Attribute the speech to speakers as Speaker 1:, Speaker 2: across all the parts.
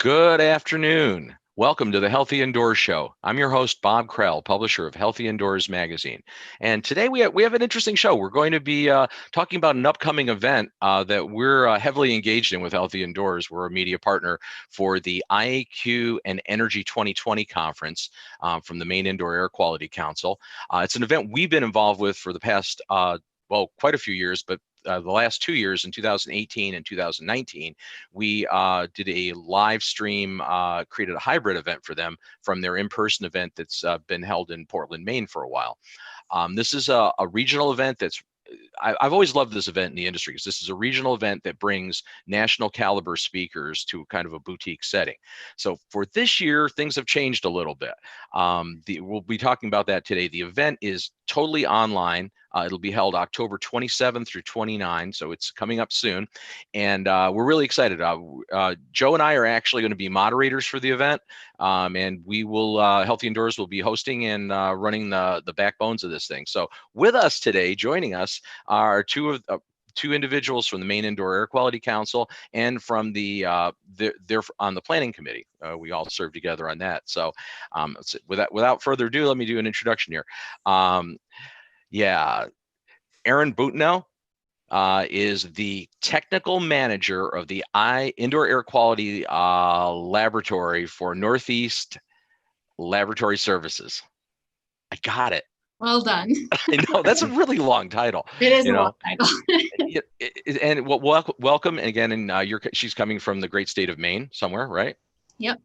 Speaker 1: Good afternoon. Welcome to the Healthy Indoors Show. I'm your host, Bob Krell, publisher of Healthy Indoors Magazine. And today we have an interesting show. We're going to be talking about an upcoming event that we're heavily engaged in with Healthy Indoors. We're a media partner for the IAQ and Energy 2020 conference from the Maine Indoor Air Quality Council. It's an event we've been involved with for the past, quite a few years, but the last 2 years in 2018 and 2019, we did a live stream, created a hybrid event for them from their in-person event that's been held in Portland, Maine for a while. This is a regional event that's I've always loved this event in the industry because this is a regional event that brings national caliber speakers to kind of a boutique setting. So for this year, things have changed a little bit. We'll be talking about that today. The event is totally online. It'll be held October 27 through 29, so it's coming up soon. And we're really excited. Joe and I are actually going to be moderators for the event, and we will, Healthy Indoors will be hosting and running the backbones of this thing. So with us today, joining us are two individuals from the Maine Indoor Air Quality Council and from they're on the planning committee. We all serve together on that. So without further ado, let me do an introduction here. Aaron Boutnell is the technical manager of the Indoor Air Quality Laboratory for Northeast Laboratory Services. I got it.
Speaker 2: Well done.
Speaker 1: I know that's a really long title.
Speaker 2: It is a long title.
Speaker 1: And welcome again. And she's coming from the great state of Maine, somewhere, right?
Speaker 2: Yep.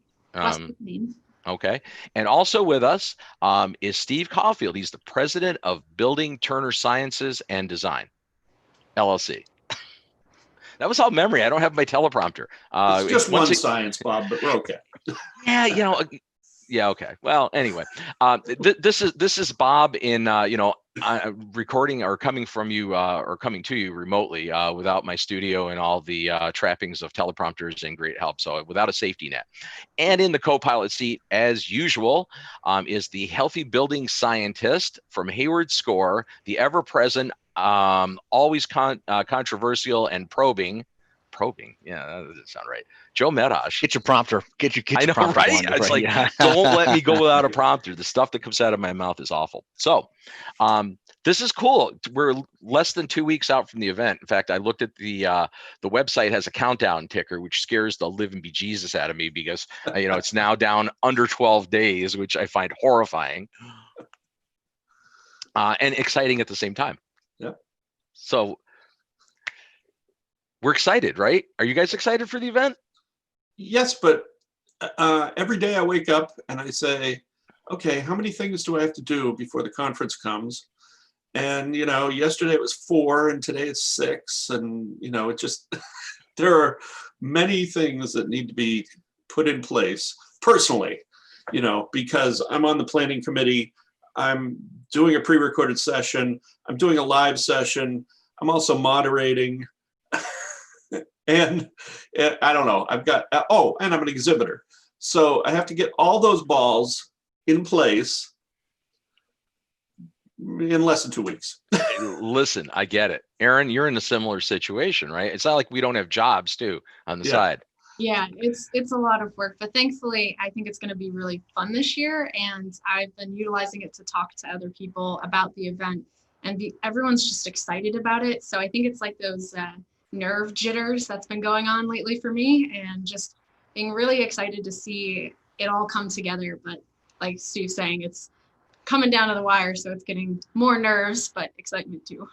Speaker 2: Maine.
Speaker 1: Okay. And also with us is Steve Caulfield. He's the president of Building Turner Sciences and Design, LLC. That was all memory. I don't have my teleprompter.
Speaker 3: It's just one science, Bob, but we're okay.
Speaker 1: Yeah, yeah, okay. Well, anyway, this is Bob in recording or coming from you or coming to you remotely without my studio and all the trappings of teleprompters and great help. So without a safety net. And in the co-pilot seat, as usual, is the healthy building scientist from Hayward Score, the ever-present, always controversial and probing. Yeah, that doesn't sound right. Joe Medosh.
Speaker 4: Get your prompter. Get your
Speaker 1: I know,
Speaker 4: prompter
Speaker 1: right? It's like, don't let me go without a prompter. The stuff that comes out of my mouth is awful. So this is cool. We're less than 2 weeks out from the event. In fact, I looked at the website has a countdown ticker, which scares the living bejesus out of me because, it's now down under 12 days, which I find horrifying and exciting at the same time.
Speaker 3: Yeah.
Speaker 1: So we're excited, right? Are you guys excited for the event?
Speaker 3: Yes, but every day I wake up and I say, okay, how many things do I have to do before the conference comes? And, yesterday it was 4 and today it's 6. And, it just, there are many things that need to be put in place personally, because I'm on the planning committee. I'm doing a pre-recorded session. I'm doing a live session. I'm also moderating. And I don't know, I've got, and I'm an exhibitor. So I have to get all those balls in place in less than 2 weeks.
Speaker 1: Listen, I get it. Aaron, you're in a similar situation, right? It's not like we don't have jobs too on the side.
Speaker 2: Yeah, it's a lot of work, but thankfully I think it's going to be really fun this year. And I've been utilizing it to talk to other people about the event, and everyone's just excited about it. So I think it's like those nerve jitters that's been going on lately for me, and just being really excited to see it all come together. But like Stu's saying, it's coming down to the wire, so it's getting more nerves, but excitement too.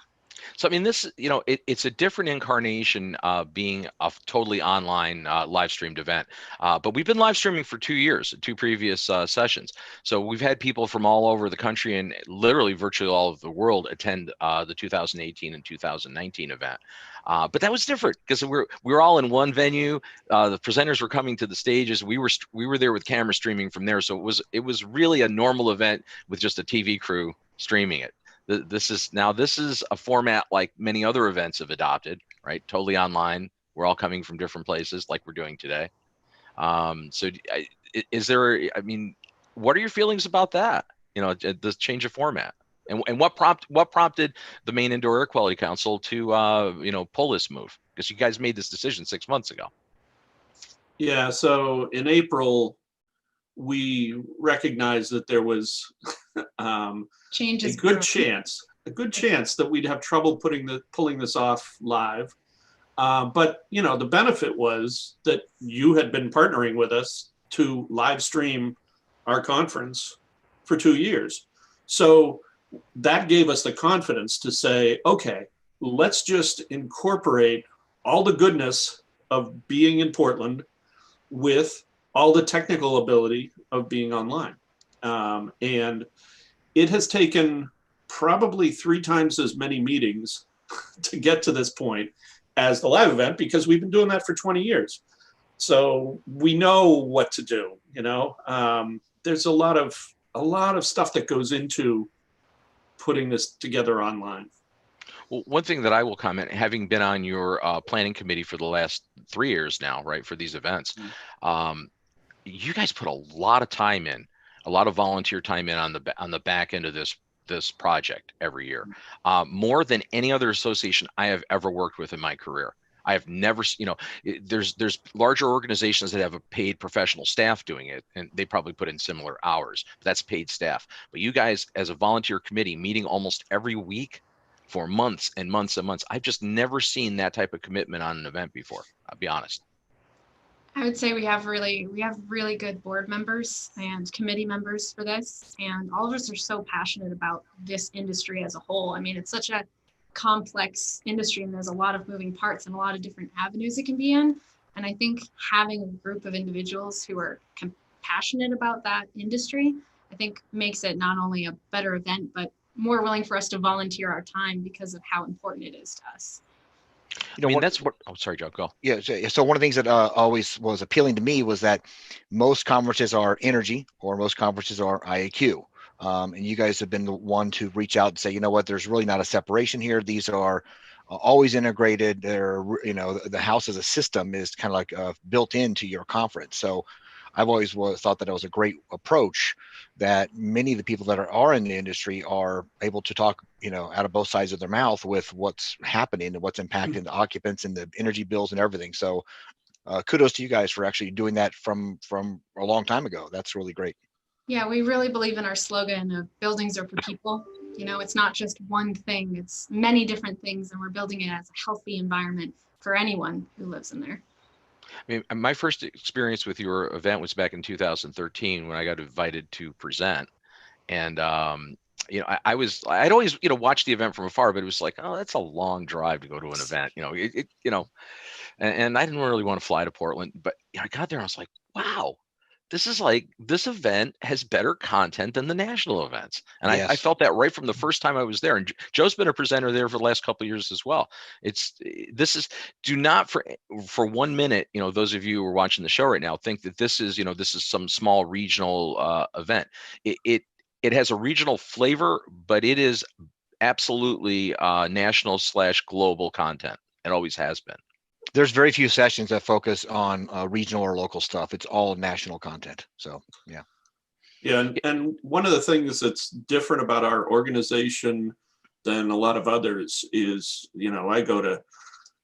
Speaker 1: So, I mean, this, it's a different incarnation being a totally online live streamed event. But we've been live streaming for 2 years, 2 previous sessions. So we've had people from all over the country and literally virtually all of the world attend the 2018 and 2019 event. But that was different because we were all in one venue. The presenters were coming to the stages. We were there with camera streaming from there. So it was really a normal event with just a TV crew streaming it. This is a format like many other events have adopted, right? Totally online. We're all coming from different places like we're doing today. So is there, what are your feelings about that? The change of format and what prompted the Maine Indoor Air Quality Council to, pull this move? Because you guys made this decision 6 months ago.
Speaker 3: Yeah, so in April, we recognized that there was
Speaker 2: Change
Speaker 3: a
Speaker 2: is
Speaker 3: good
Speaker 2: brewing.
Speaker 3: chance, that we'd have trouble pulling this off live. But you know, the benefit was that you had been partnering with us to live stream our conference for 2 years. So that gave us the confidence to say, okay, let's just incorporate all the goodness of being in Portland with all the technical ability of being online. And it has taken probably 3 times as many meetings to get to this point as the live event, because we've been doing that for 20 years. So we know what to do, you know. There's a lot of stuff that goes into putting this together online.
Speaker 1: Well, one thing that I will comment, having been on your planning committee for the last 3 years now, right, for these events, you guys put a lot of time in, a lot of volunteer time in on the back end of this project every year, more than any other association I have ever worked with in my career. I have never, you know, there's larger organizations that have a paid professional staff doing it, and they probably put in similar hours, but that's paid staff. But you guys, as a volunteer committee, meeting almost every week for months and months and months, I've just never seen that type of commitment on an event before. I'll be honest.
Speaker 2: I would say we have really good board members and committee members for this, and all of us are so passionate about this industry as a whole. I mean, it's such a complex industry, and there's a lot of moving parts and a lot of different avenues it can be in. And I think having a group of individuals who are passionate about that industry, I think makes it not only a better event, but more willing for us to volunteer our time because of how important it is to us.
Speaker 1: I mean, that's what. Oh, sorry, Joe. Go.
Speaker 4: Yeah. So one of the things that always was appealing to me was that most conferences are energy, or most conferences are IAQ. And you guys have been the one to reach out and say, you know what, there's really not a separation here. These are always integrated. They're, you know, the house as a system is kind of like built into your conference. So I've always thought that it was a great approach, that many of the people that are in the industry are able to talk, you know, out of both sides of their mouth with what's happening and what's impacting the occupants and the energy bills and everything. So kudos to you guys for actually doing that from a long time ago. That's really great.
Speaker 2: Yeah, we really believe in our slogan of buildings are for people. You know, it's not just one thing, it's many different things, and we're building it as a healthy environment for anyone who lives in there.
Speaker 1: I mean, my first experience with your event was back in 2013 when I got invited to present. And, you know, I'd always, you know, watch the event from afar, but it was like, oh, that's a long drive to go to an event, you know, you know, and I didn't really want to fly to Portland, but you know, I got there and I was like, wow, this event has better content than the national events. And I
Speaker 4: Yes.
Speaker 1: felt that right from the first time I was there. And Joe's been a presenter there for the last couple of years as well. Do not for 1 minute, you know, those of you who are watching the show right now, think that this is, you know, this is some small regional event. It has a regional flavor, but it is absolutely national/global content. It always has been.
Speaker 4: There's very few sessions that focus on regional or local stuff. It's all national content. So, yeah.
Speaker 3: Yeah, and one of the things that's different about our organization than a lot of others is, you know, I go to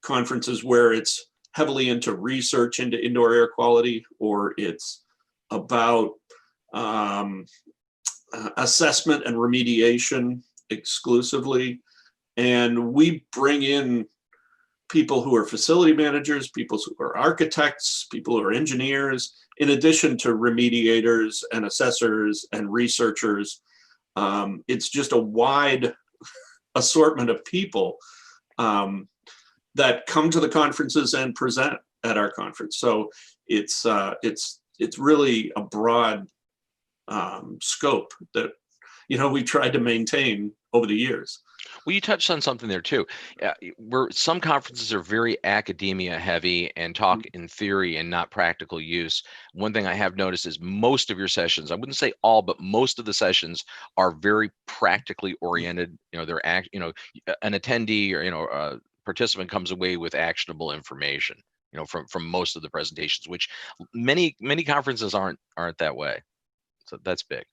Speaker 3: conferences where it's heavily into research into indoor air quality, or it's about assessment and remediation exclusively. And we bring in people who are facility managers, people who are architects, people who are engineers, in addition to remediators and assessors and researchers. It's just a wide assortment of people that come to the conferences and present at our conference. So it's really a broad scope that, you know, we tried to maintain over the years.
Speaker 1: Well, you touched on something there too. Where some conferences are very academia heavy and talk in theory and not practical use. One thing I have noticed is most of your sessions, I wouldn't say all, but most of the sessions are very practically oriented. You know, you know, an attendee or, you know, a participant comes away with actionable information, you know, from most of the presentations, which many conferences aren't that way. So that's big.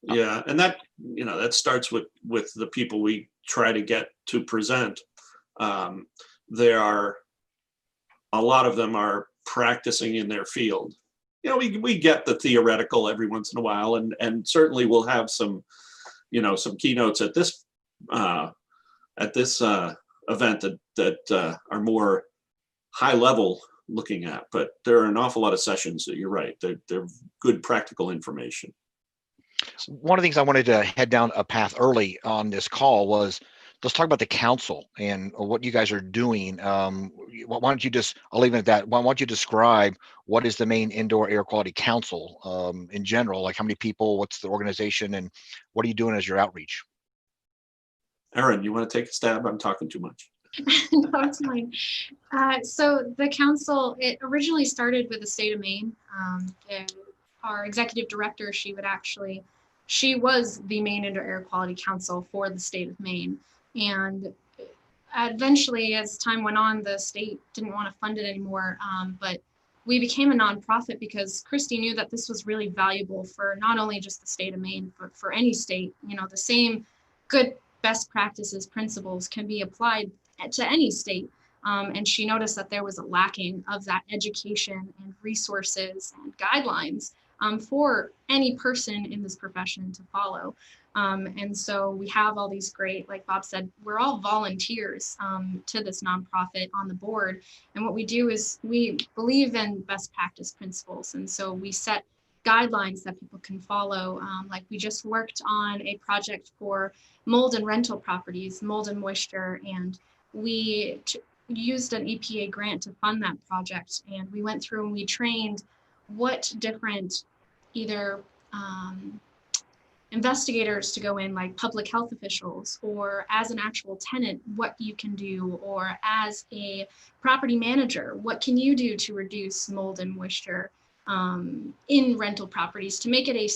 Speaker 3: Yeah, and that, you know, that starts with the people we try to get to present. There are a lot of them are practicing in their field. You know, we get the theoretical every once in a while, and certainly we'll have some, you know, some keynotes at this event that are more high level looking at, but there are an awful lot of sessions that you're right, they're good practical information.
Speaker 4: One of the things I wanted to head down a path early on this call was, let's talk about the council and what you guys are doing. Why don't you just, I'll leave it at that. Why don't you describe what is the Maine Indoor Air Quality Council in general? Like how many people, what's the organization, and what are you doing as your outreach?
Speaker 3: Erin, you want to take a stab? I'm talking too much.
Speaker 2: No, it's fine. So the council, it originally started with the state of Maine. Our executive director, she was the Maine Indoor Air Quality Council for the state of Maine. And eventually, as time went on, the state didn't want to fund it anymore. But we became a nonprofit because Christy knew that this was really valuable for not only just the state of Maine, but for any state. You know, the same good best practices, principles can be applied to any state. And she noticed that there was a lacking of that education and resources and guidelines for any person in this profession to follow. And so we have all these great, like Bob said, we're all volunteers to this nonprofit on the board. And what we do is we believe in best practice principles. And so we set guidelines that people can follow. Like we just worked on a project for mold and rental properties, mold and moisture, and we used an EPA grant to fund that project. And we went through and we trained what different either investigators to go in, like public health officials, or as an actual tenant, what you can do, or as a property manager, what can you do to reduce mold and moisture in rental properties to make it a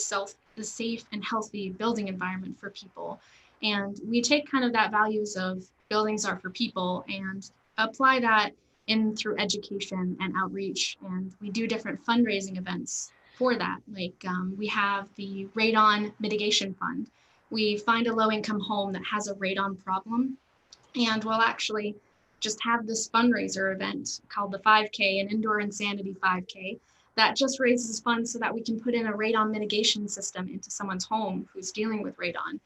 Speaker 2: safe and healthy building environment for people. And we take kind of that values of buildings are for people and apply that in through education and outreach. And we do different fundraising events for that. Like we have the radon mitigation fund. We find a low-income home that has a radon problem, and we'll actually just have this fundraiser event called the 5K, an Indoor Insanity 5K, that just raises funds so that we can put in a radon mitigation system into someone's home who's dealing with radon.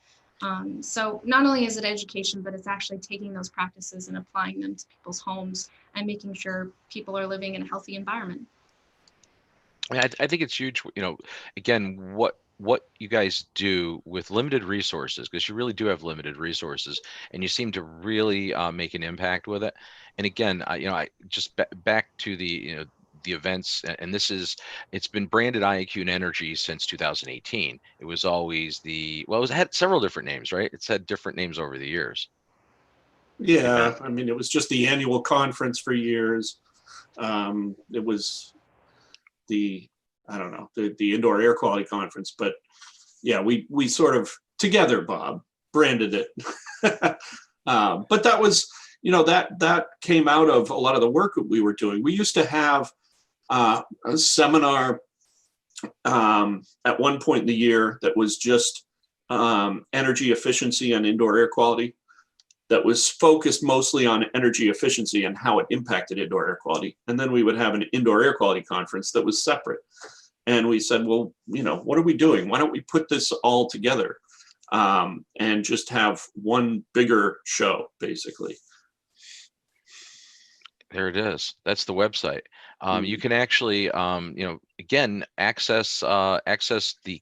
Speaker 2: So not only is it education, but it's actually taking those practices and applying them to people's homes and making sure people are living in a healthy environment.
Speaker 1: I think it's huge, you know, again, what you guys do with limited resources, because you really do have limited resources, and you seem to really make an impact with it. And again, you know, I just back to the, you know, the events, and it's been branded IAQ and Energy since 2018. It was always it had several different names, right? It's had different names over the years.
Speaker 3: Yeah, I mean, it was just the annual conference for years. It was the Indoor Air Quality Conference, but yeah, we sort of together, Bob, branded it. But that was, you know, that came out of a lot of the work that we were doing. We used to have a seminar at one point in the year that was just energy efficiency and indoor air quality, that was focused mostly on energy efficiency and how it impacted indoor air quality. And then we would have an indoor air quality conference that was separate. And we said, well, you know, what are we doing? Why don't we put this all together and just have one bigger show, basically.
Speaker 1: There it is. That's the website. You can actually, you know, again, access the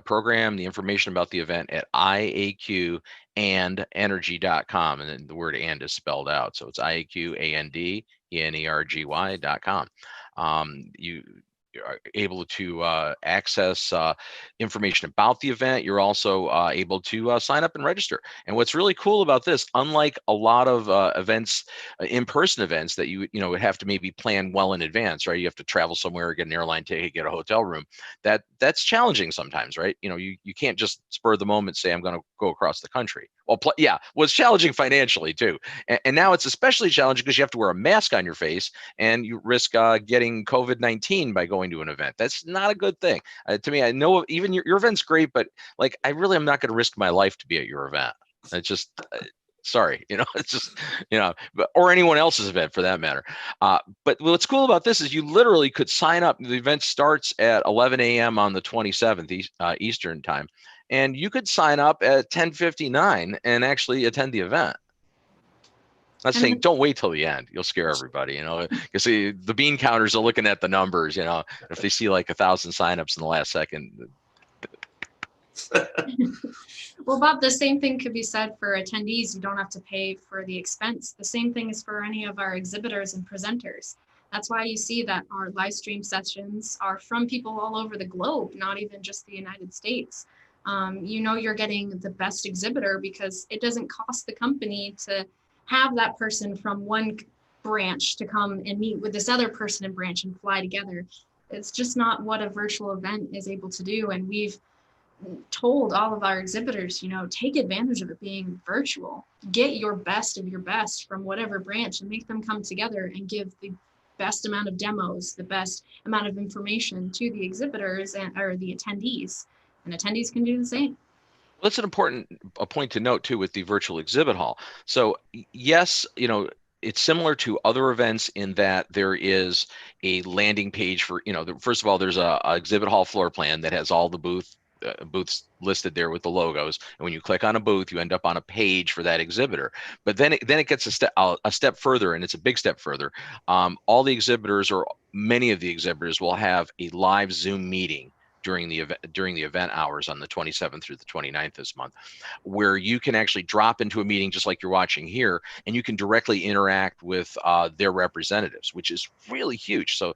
Speaker 1: program, the information about the event at IAQandenergy.com, and then the word "and" is spelled out, so it's IAQandenergy.com. You are able to access information about the event. You're also able to sign up and register. And what's really cool about this, unlike a lot of events, in-person events that you know would have to maybe plan well in advance, right? You have to travel somewhere, get an airline ticket, get a hotel room. That's challenging sometimes, right? You know, you can't just spur of the moment say I'm going to go across the country. Well, yeah, was challenging financially too, and now it's especially challenging because you have to wear a mask on your face and you risk getting COVID-19 by going to an event. That's not a good thing. To me, I know even your event's great, but like I really am not going to risk my life to be at your event. It's just Sorry, it's just, or anyone else's event for that matter. But what's cool about this is you literally could sign up. The event starts at 11 a.m. on the 27th Eastern time, and you could sign up at 10:59 and actually attend the event. Not saying don't wait till the end. You'll scare everybody, You see, the bean counters are looking at the numbers, If they see like 1,000 signups in the last second.
Speaker 2: Well, Bob, the same thing could be said for attendees. You don't have to pay for the expense. The same thing is for any of our exhibitors and presenters. That's why you see that our live stream sessions are from people all over the globe, not even just the United States. You're getting the best exhibitor because it doesn't cost the company to have that person from one branch to come and meet with this other person and branch and fly together. It's just not what a virtual event is able to do. And we've told all of our exhibitors, take advantage of it being virtual. Get your best of your best from whatever branch and make them come together and give the best amount of demos, the best amount of information to the exhibitors or the attendees. And attendees can do the same.
Speaker 1: Well, that's an important point to note too with the virtual exhibit hall. So yes, it's similar to other events in that there is a landing page for, first of all, there's a exhibit hall floor plan that has all the booths listed there with the logos, and when you click on a booth, you end up on a page for that exhibitor. But then it gets a step further, and it's a big step further. All the exhibitors, or many of the exhibitors, will have a live Zoom meeting during the event hours on the 27th through the 29th this month, where you can actually drop into a meeting just like you're watching here, and you can directly interact with their representatives, which is really huge. So,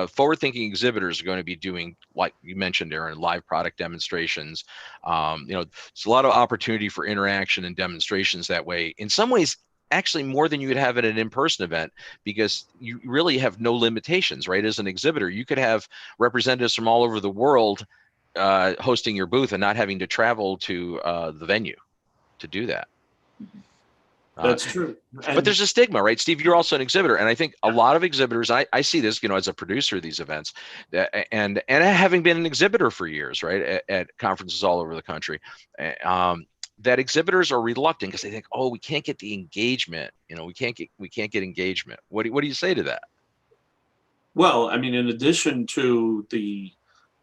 Speaker 1: forward-thinking exhibitors are going to be doing, like you mentioned, Aaron, live product demonstrations. It's a lot of opportunity for interaction and demonstrations that way. In some ways, actually more than you would have at an in-person event, because you really have no limitations, right? As an exhibitor, you could have representatives from all over the world hosting your booth and not having to travel to the venue to do that.
Speaker 3: That's true.
Speaker 1: But there's a stigma, right? Steve, you're also an exhibitor. And I think a lot of exhibitors, I see this, as a producer of these events, and having been an exhibitor for years, right, at conferences all over the country, that exhibitors are reluctant because they think, oh, we can't get the engagement. We can't get engagement. What do you say to that?
Speaker 3: Well, I mean, in addition to the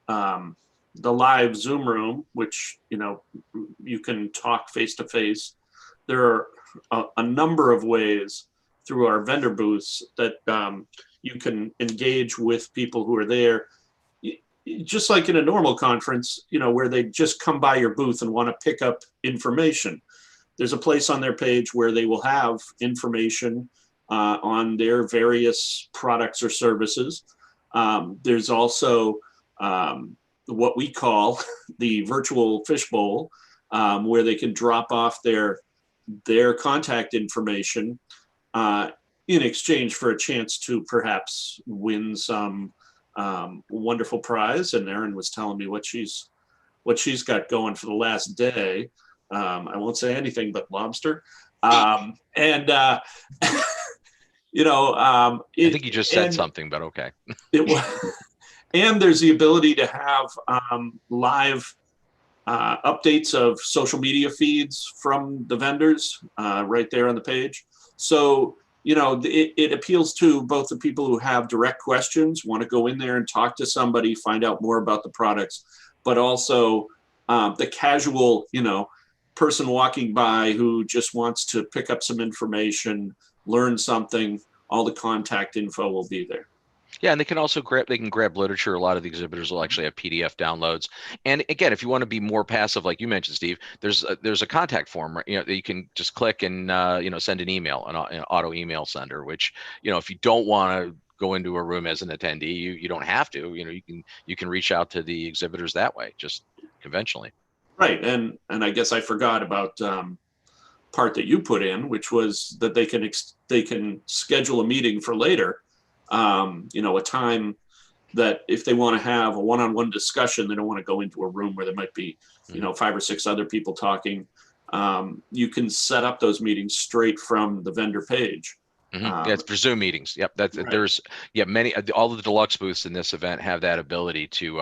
Speaker 3: live Zoom room, which you can talk face to face, there are a number of ways through our vendor booths that you can engage with people who are there. Just like in a normal conference, where they just come by your booth and want to pick up information. There's a place on their page where they will have information on their various products or services. There's also what we call the virtual fishbowl, where they can drop off their contact information in exchange for a chance to perhaps win some wonderful prize. And Erin was telling me what she's got going for the last day. I won't say anything but lobster. I
Speaker 1: think you just said something, but okay.
Speaker 3: And there's the ability to have live updates of social media feeds from the vendors right there on the page. So it appeals to both the people who have direct questions, want to go in there and talk to somebody, find out more about the products, but also the casual, person walking by who just wants to pick up some information, learn something. All the contact info will be there.
Speaker 1: Yeah, and they can also grab literature. A lot of the exhibitors will actually have PDF downloads. And again, if you want to be more passive, like you mentioned, Steve, there's a contact form, that you can just click and send an email, an auto email sender. Which if you don't want to go into a room as an attendee, you don't have to. You can reach out to the exhibitors that way, just conventionally. Right,
Speaker 3: and I guess I forgot about part that you put in, which was that they can schedule a meeting for later. A time that if they want to have a one-on-one discussion, they don't want to go into a room where there might be, 5 or 6 other people talking. You can set up those meetings straight from the vendor page.
Speaker 1: Yeah, it's for Zoom meetings. Yep,
Speaker 3: right.
Speaker 1: There's all of the deluxe booths in this event have that ability to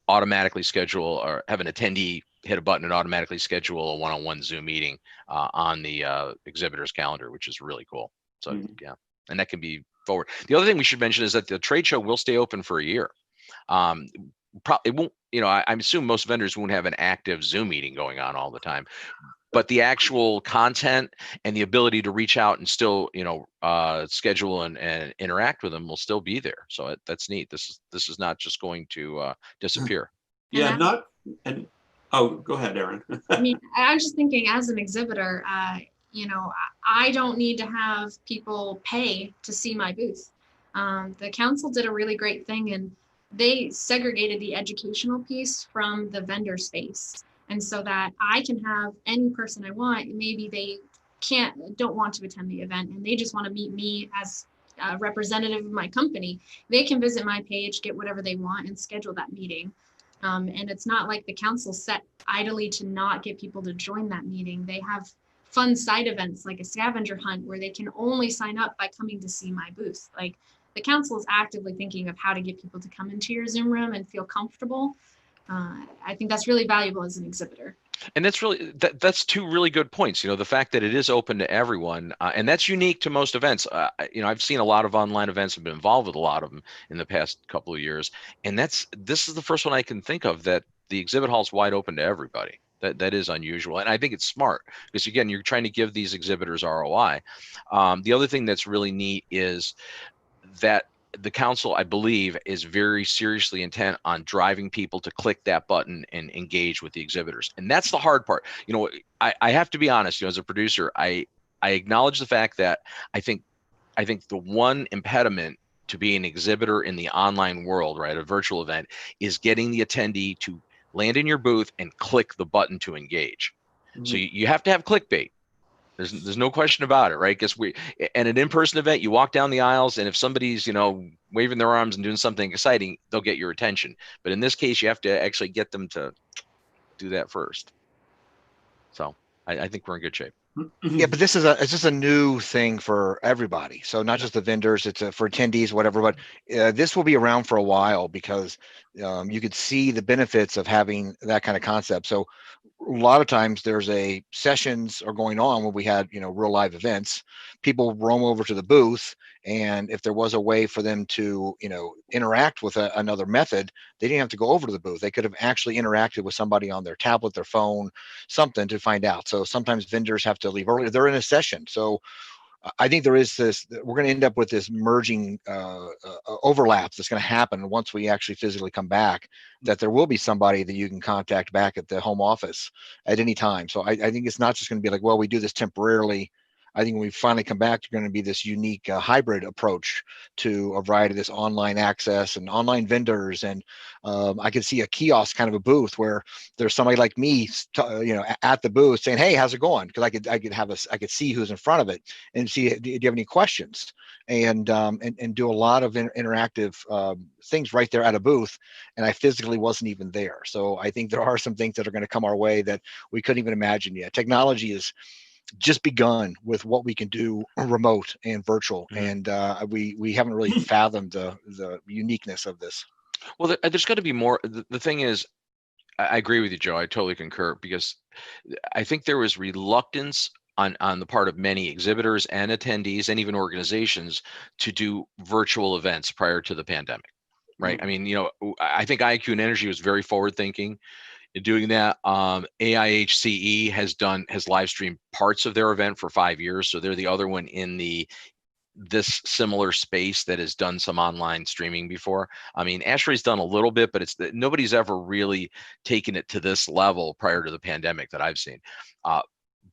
Speaker 1: automatically schedule or have an attendee hit a button and automatically schedule a one-on-one Zoom meeting on the exhibitor's calendar, which is really cool. So yeah, and that can be forward. The other thing we should mention is that the trade show will stay open for a year. It won't, I assume most vendors won't have an active Zoom meeting going on all the time, but the actual content and the ability to reach out and still, schedule and interact with them will still be there. So that's neat. This is not just going to disappear.
Speaker 3: Yeah, go ahead, Erin.
Speaker 2: I mean, I was just thinking, as an exhibitor, I don't need to have people pay to see my booth. The council did a really great thing, and they segregated the educational piece from the vendor space. And so that I can have any person I want, maybe they don't want to attend the event and they just want to meet me as a representative of my company. They can visit my page, get whatever they want, and schedule that meeting. And it's not like the council set idly to not get people to join that meeting. They have fun side events like a scavenger hunt where they can only sign up by coming to see my booth. Like, the council is actively thinking of how to get people to come into your Zoom room and feel comfortable. I think that's really valuable as an exhibitor.
Speaker 1: And that's two really good points. The fact that it is open to everyone, and that's unique to most events. I've seen a lot of online events, have been involved with a lot of them in the past couple of years, and this is the first one I can think of that the exhibit hall is wide open to everybody. That is unusual, and I think it's smart because, again, you're trying to give these exhibitors ROI. The other thing that's really neat is that the council, I believe, is very seriously intent on driving people to click that button and engage with the exhibitors. And that's the hard part. I have to be honest, as a producer, I acknowledge the fact that I think the one impediment to be an exhibitor in the online world, right, a virtual event, is getting the attendee to land in your booth and click the button to engage. Mm-hmm. So you have to have clickbait. There's no question about it, right? Because at an in-person event, you walk down the aisles, and if somebody's, waving their arms and doing something exciting, they'll get your attention. But in this case, you have to actually get them to do that first. So I think we're in good shape.
Speaker 4: Yeah, but it's just a new thing for everybody. So not just the vendors, it's for attendees, whatever. But this will be around for a while because you could see the benefits of having that kind of concept. So a lot of times there's sessions are going on when we had, real live events. People roam over to the booth, and if there was a way for them to, interact with another method, they didn't have to go over to the booth. They could have actually interacted with somebody on their tablet, their phone, something to find out. So sometimes vendors have to leave early. They're in a session. So I think we're going to end up with this merging overlap that's going to happen once we actually physically come back, that there will be somebody that you can contact back at the home office at any time. So I think it's not just going to be like, well, we do this temporarily. I think when we finally come back, you're going to be this unique hybrid approach to a variety of this online access and online vendors. And I could see a kiosk kind of a booth where there's somebody like me, at the booth saying, "Hey, how's it going?" Because I could see who's in front of it and see, do you have any questions? And do a lot of interactive things right there at a booth. And I physically wasn't even there. So I think there are some things that are going to come our way that we couldn't even imagine yet. Technology is just begun with what we can do remote and virtual. Mm-hmm. And we haven't really fathomed the uniqueness of this.
Speaker 1: Well, there's got to be more. The thing is, I agree with you, Joe. I totally concur, because I think there was reluctance on the part of many exhibitors and attendees and even organizations to do virtual events prior to the pandemic, right? Mm-hmm. I mean, I think IAQ and Energy was very forward thinking in doing that. AIHCE has live streamed parts of their event for 5 years. So they're the other one in this similar space that has done some online streaming before. I mean, ASHRAE's done a little bit, but nobody's ever really taken it to this level prior to the pandemic that I've seen.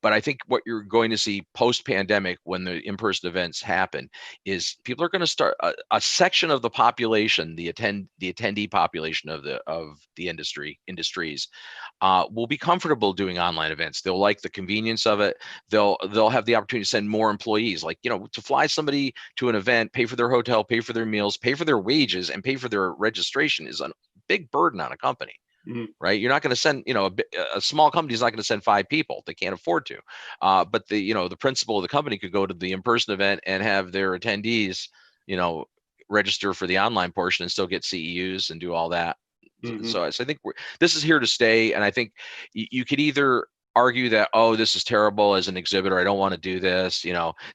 Speaker 1: But I think what you're going to see post-pandemic, when the in-person events happen, is people are going to start a section of the population, the attendee population of the industries, will be comfortable doing online events. They'll like the convenience of it. They'll have the opportunity to send more employees, like, to fly somebody to an event, pay for their hotel, pay for their meals, pay for their wages, and pay for their registration is a big burden on a company. Mm-hmm. Right? You're not going to send, a small company is not going to send 5 people. They can't afford to. But the principal of the company could go to the in-person event and have their attendees, register for the online portion and still get CEUs and do all that.
Speaker 3: Mhm.
Speaker 1: So I think this is here to stay. And I think you could either argue that, oh, this is terrible as an exhibitor, I don't want to do this.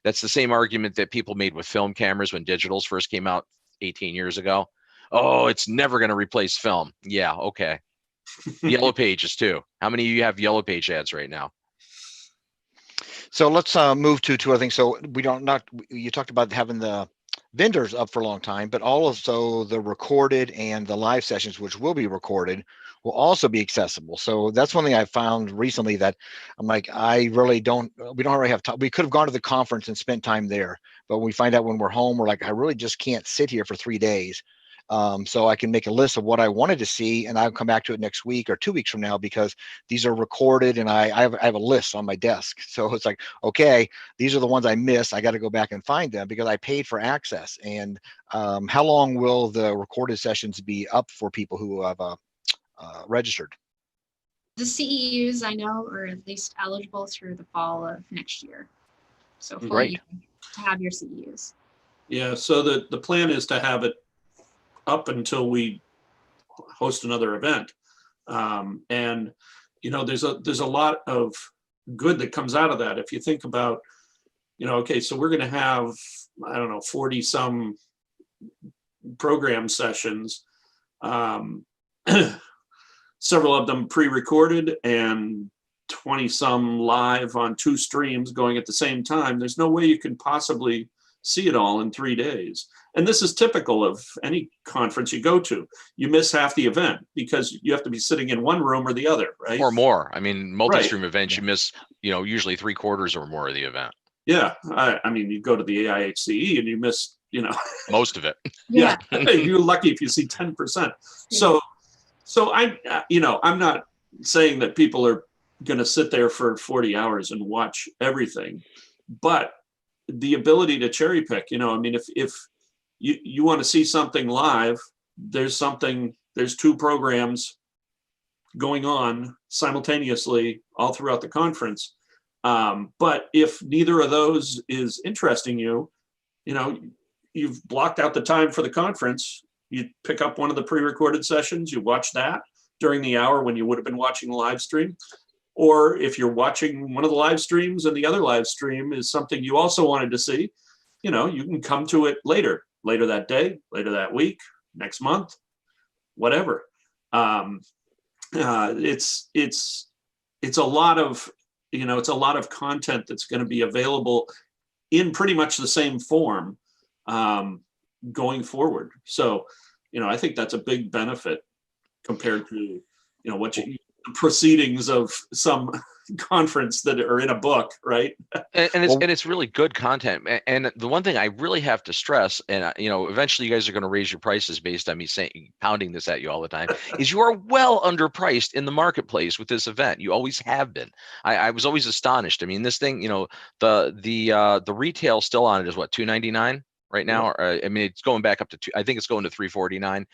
Speaker 1: That's the same argument that people made with film cameras when digitals first came out 18 years ago. Oh, it's never going to replace film. Yeah, okay. Yellow pages too. How many of you have yellow page ads right now?
Speaker 4: So let's move to two other things. So you talked about having the vendors up for a long time, but also the recorded and the live sessions, which will be recorded, will also be accessible. So that's one thing I found recently that I'm like, we don't already have time. We could have gone to the conference and spent time there, but we find out when we're home, we're like, I really just can't sit here for 3 days. So I can make a list of what I wanted to see, and I'll come back to it next week or 2 weeks from now, because these are recorded and I have a list on my desk. So it's like, okay, these are the ones I missed. I got to go back and find them because I paid for access. And how long will the recorded sessions be up for people who have registered?
Speaker 2: The CEUs I know are at least eligible through the fall of next year. So full
Speaker 4: Great.
Speaker 2: year to have your CEUs.
Speaker 3: Yeah, so the plan is to have it up until we host another event. And there's a lot of good that comes out of that. If you think about, okay, so we're going to have, I don't know, 40 some program sessions, several of them pre-recorded and 20 some live on 2 streams going at the same time. There's no way you can possibly see it all in 3 days. And this is typical of any conference you go to. You miss half the event because you have to be sitting in one room or the other, right?
Speaker 1: Or more. I mean, multi-stream events,
Speaker 4: Yeah.
Speaker 1: you miss, usually 3/4 or more of the event.
Speaker 3: Yeah, I mean, you go to the AIHCE and you miss,
Speaker 1: Most of it.
Speaker 3: yeah, you're lucky if you see 10%. So I'm not saying that people are going to sit there for 40 hours and watch everything, but the ability to cherry pick, I mean, if you want to see something live, there's 2 programs going on simultaneously all throughout the conference. But if neither of those is interesting you, you've blocked out the time for the conference, you pick up one of the pre-recorded sessions, you watch that during the hour when you would have been watching the live stream. Or if you're watching one of the live streams and the other live stream is something you also wanted to see, you can come to it later that day, later that week, next month, whatever. It's a lot of, it's a lot of content that's going to be available in pretty much the same form going forward. So, I think that's a big benefit compared to, proceedings of some conference that are in a book, right?
Speaker 1: And it's really good content. And the one thing I really have to stress, and eventually you guys are going to raise your prices based on me pounding this at you all the time, is you are well underpriced in the marketplace with this event. You always have been. I was always astonished. I mean, this thing, the retail still on it is what, $299 right now? I mean, it's going back up to I think it's going to $349.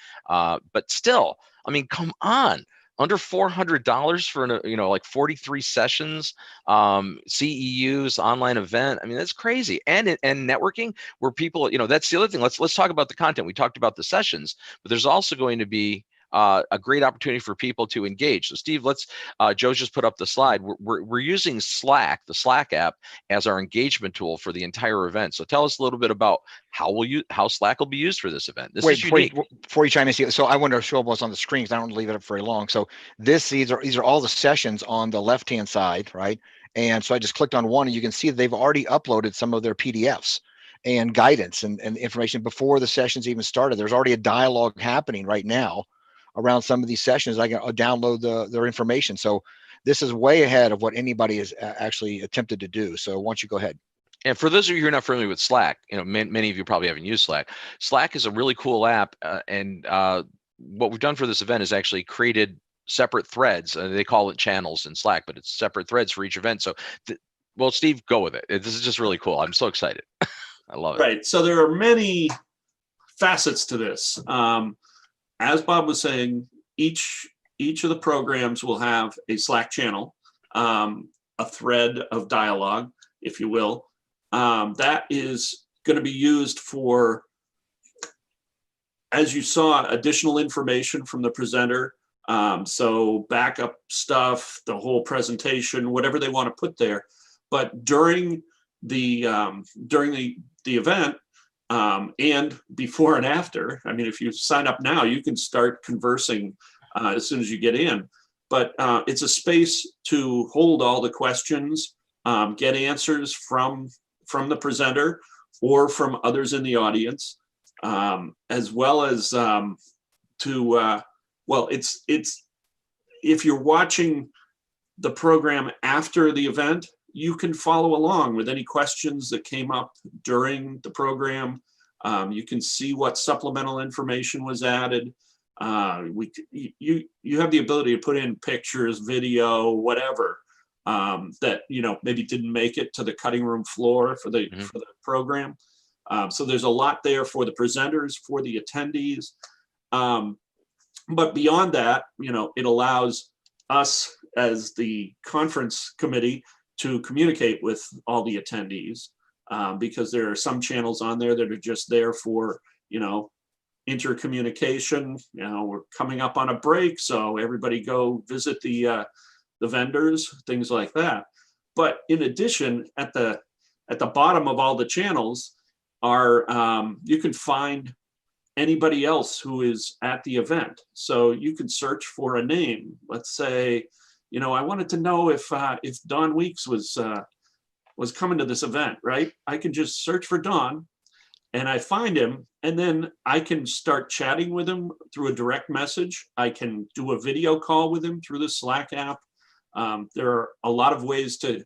Speaker 1: But still, I mean, come on. Under $400 for like 43 sessions, CEUs, online event. I mean, that's crazy. And networking where people, that's the other thing. Let's talk about the content. We talked about the sessions, but there's also going to be a great opportunity for people to engage. So Steve, Joe's just put up the slide. We're using Slack, the Slack app, as our engagement tool for the entire event. So tell us a little bit about how Slack will be used for this event. This is unique.
Speaker 4: Before you chime in, so I want to show what's on the screen because I don't want to leave it up very long. So these are all the sessions on the left-hand side, right? And so I just clicked on one and you can see that they've already uploaded some of their PDFs and guidance and information before the sessions even started. There's already a dialogue happening right now around some of these sessions. I can download their information. So this is way ahead of what anybody has actually attempted to do. So why don't you go ahead?
Speaker 1: And for those of you who are not familiar with Slack, many of you probably haven't used Slack. Slack is a really cool app. And what we've done for this event is actually created separate threads. They call it channels in Slack, but it's separate threads for each event. So, well, Steve, go with it. This is just really cool. I'm so excited. I love it.
Speaker 3: Right. So there are many facets to this. As Bob was saying, each of the programs will have a Slack channel, a thread of dialogue, if you will, that is going to be used for as you saw, additional information from the presenter. So backup stuff, the whole presentation, whatever they want to put there. But during the event, and before and after, I mean, if you sign up now, you can start conversing as soon as you get in. But it's a space to hold all the questions, get answers from the presenter or from others in the audience, as well as well, it's if you're watching the program after the event, you can follow along with any questions that came up during the program. You can see what supplemental information was added. You have the ability to put in pictures, video, whatever, that maybe didn't make it to the cutting room floor for the program. So there's a lot there for the presenters, for the attendees. But beyond that, it allows us as the conference committee to communicate with all the attendees, because there are some channels on there that are just there for, intercommunication. We're coming up on a break, so everybody go visit the vendors, things like that. But in addition, at the bottom of all the channels are, you can find anybody else who is at the event. So you can search for a name. Let's say, I wanted to know if Don Weeks was coming to this event, right? I can just search for Don and I find him, and then I can start chatting with him through a direct message. I can do a video call with him through the Slack app. There are a lot of ways to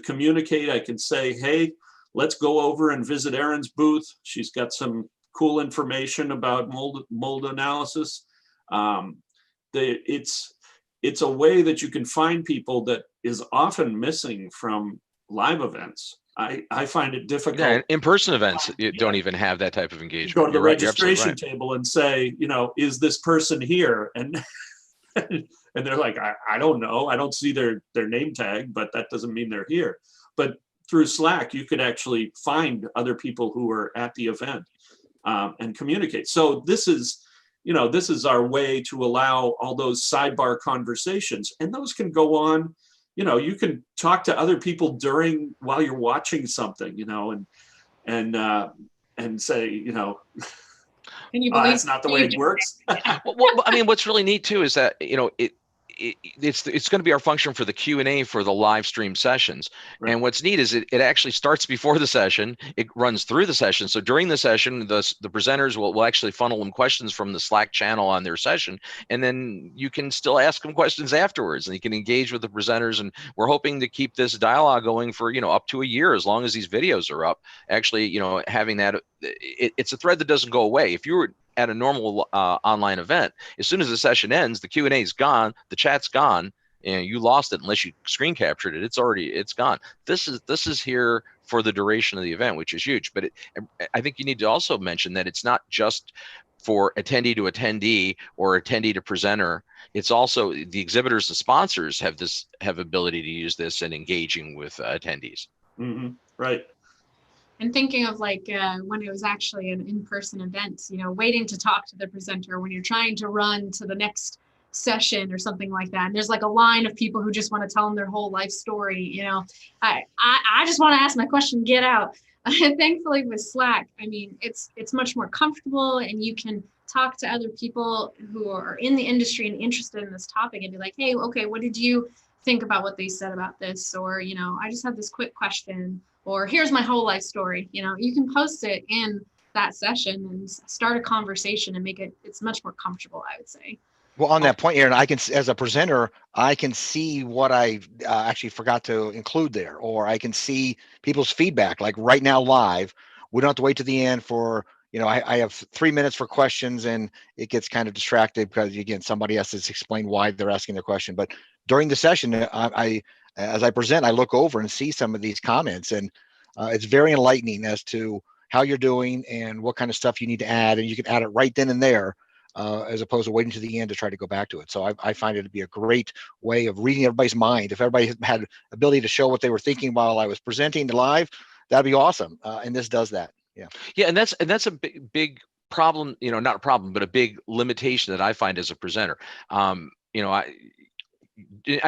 Speaker 3: communicate. I can say, hey, let's go over and visit Erin's booth. She's got some cool information about mold analysis. It's a way that you can find people that is often missing from live events. I find it difficult.
Speaker 1: Yeah, in-person events don't even have that type of engagement.
Speaker 3: Go to the
Speaker 1: You're right,
Speaker 3: registration table and say, is this person here? And and they're like, I don't know. I don't see their name tag, but that doesn't mean they're here. But through Slack, you could actually find other people who are at the event and communicate. So this is our way to allow all those sidebar conversations, and those can go on. You can talk to other people while you're watching something, and say,
Speaker 2: Can you believe
Speaker 3: that's not the way it works.
Speaker 1: Well, I mean, what's really neat too is that it's going to be our function for the Q&A for the live stream sessions. Right. And what's neat is it actually starts before the session. It runs through the session. So during the session, the presenters will actually funnel them questions from the Slack channel on their session. And then you can still ask them questions afterwards, and you can engage with the presenters. And we're hoping to keep this dialogue going for, up to a year, as long as these videos are up. Actually, having that, it's a thread that doesn't go away. If you were at a normal online event, as soon as the session ends, the Q&A is gone, the chat's gone, and you lost it unless you screen captured it. It's gone. This is here for the duration of the event, which is huge. But I think you need to also mention that it's not just for attendee to attendee or attendee to presenter. It's also the exhibitors and sponsors have ability to use this and engaging with attendees.
Speaker 3: Mm-hmm. Right.
Speaker 2: And thinking of when it was actually an in-person event, waiting to talk to the presenter when you're trying to run to the next session or something like that. And there's a line of people who just want to tell them their whole life story. I just want to ask my question, get out. Thankfully with Slack, I mean, it's much more comfortable, and you can talk to other people who are in the industry and interested in this topic and be like, hey, okay, what did you think about what they said about this? Or, I just had this quick question. Or here's my whole life story. You can post it in that session and start a conversation and it's much more comfortable, I would say.
Speaker 4: Well, on that point, Erin, as a presenter, I can see what I actually forgot to include there, or I can see people's feedback. Like right now, live, we don't have to wait to the end for, I have 3 minutes for questions, and it gets kind of distracted because, again, somebody has to explain why they're asking their question. But during the session, as I present, I look over and see some of these comments, and it's very enlightening as to how you're doing and what kind of stuff you need to add, and you can add it right then and there, as opposed to waiting to the end to try to go back to it. So I find it to be a great way of reading everybody's mind. If everybody had ability to show what they were thinking while I was presenting live, that'd be awesome. And this does that. Yeah.
Speaker 1: Yeah, and that's a big problem, not a problem, but a big limitation that I find as a presenter.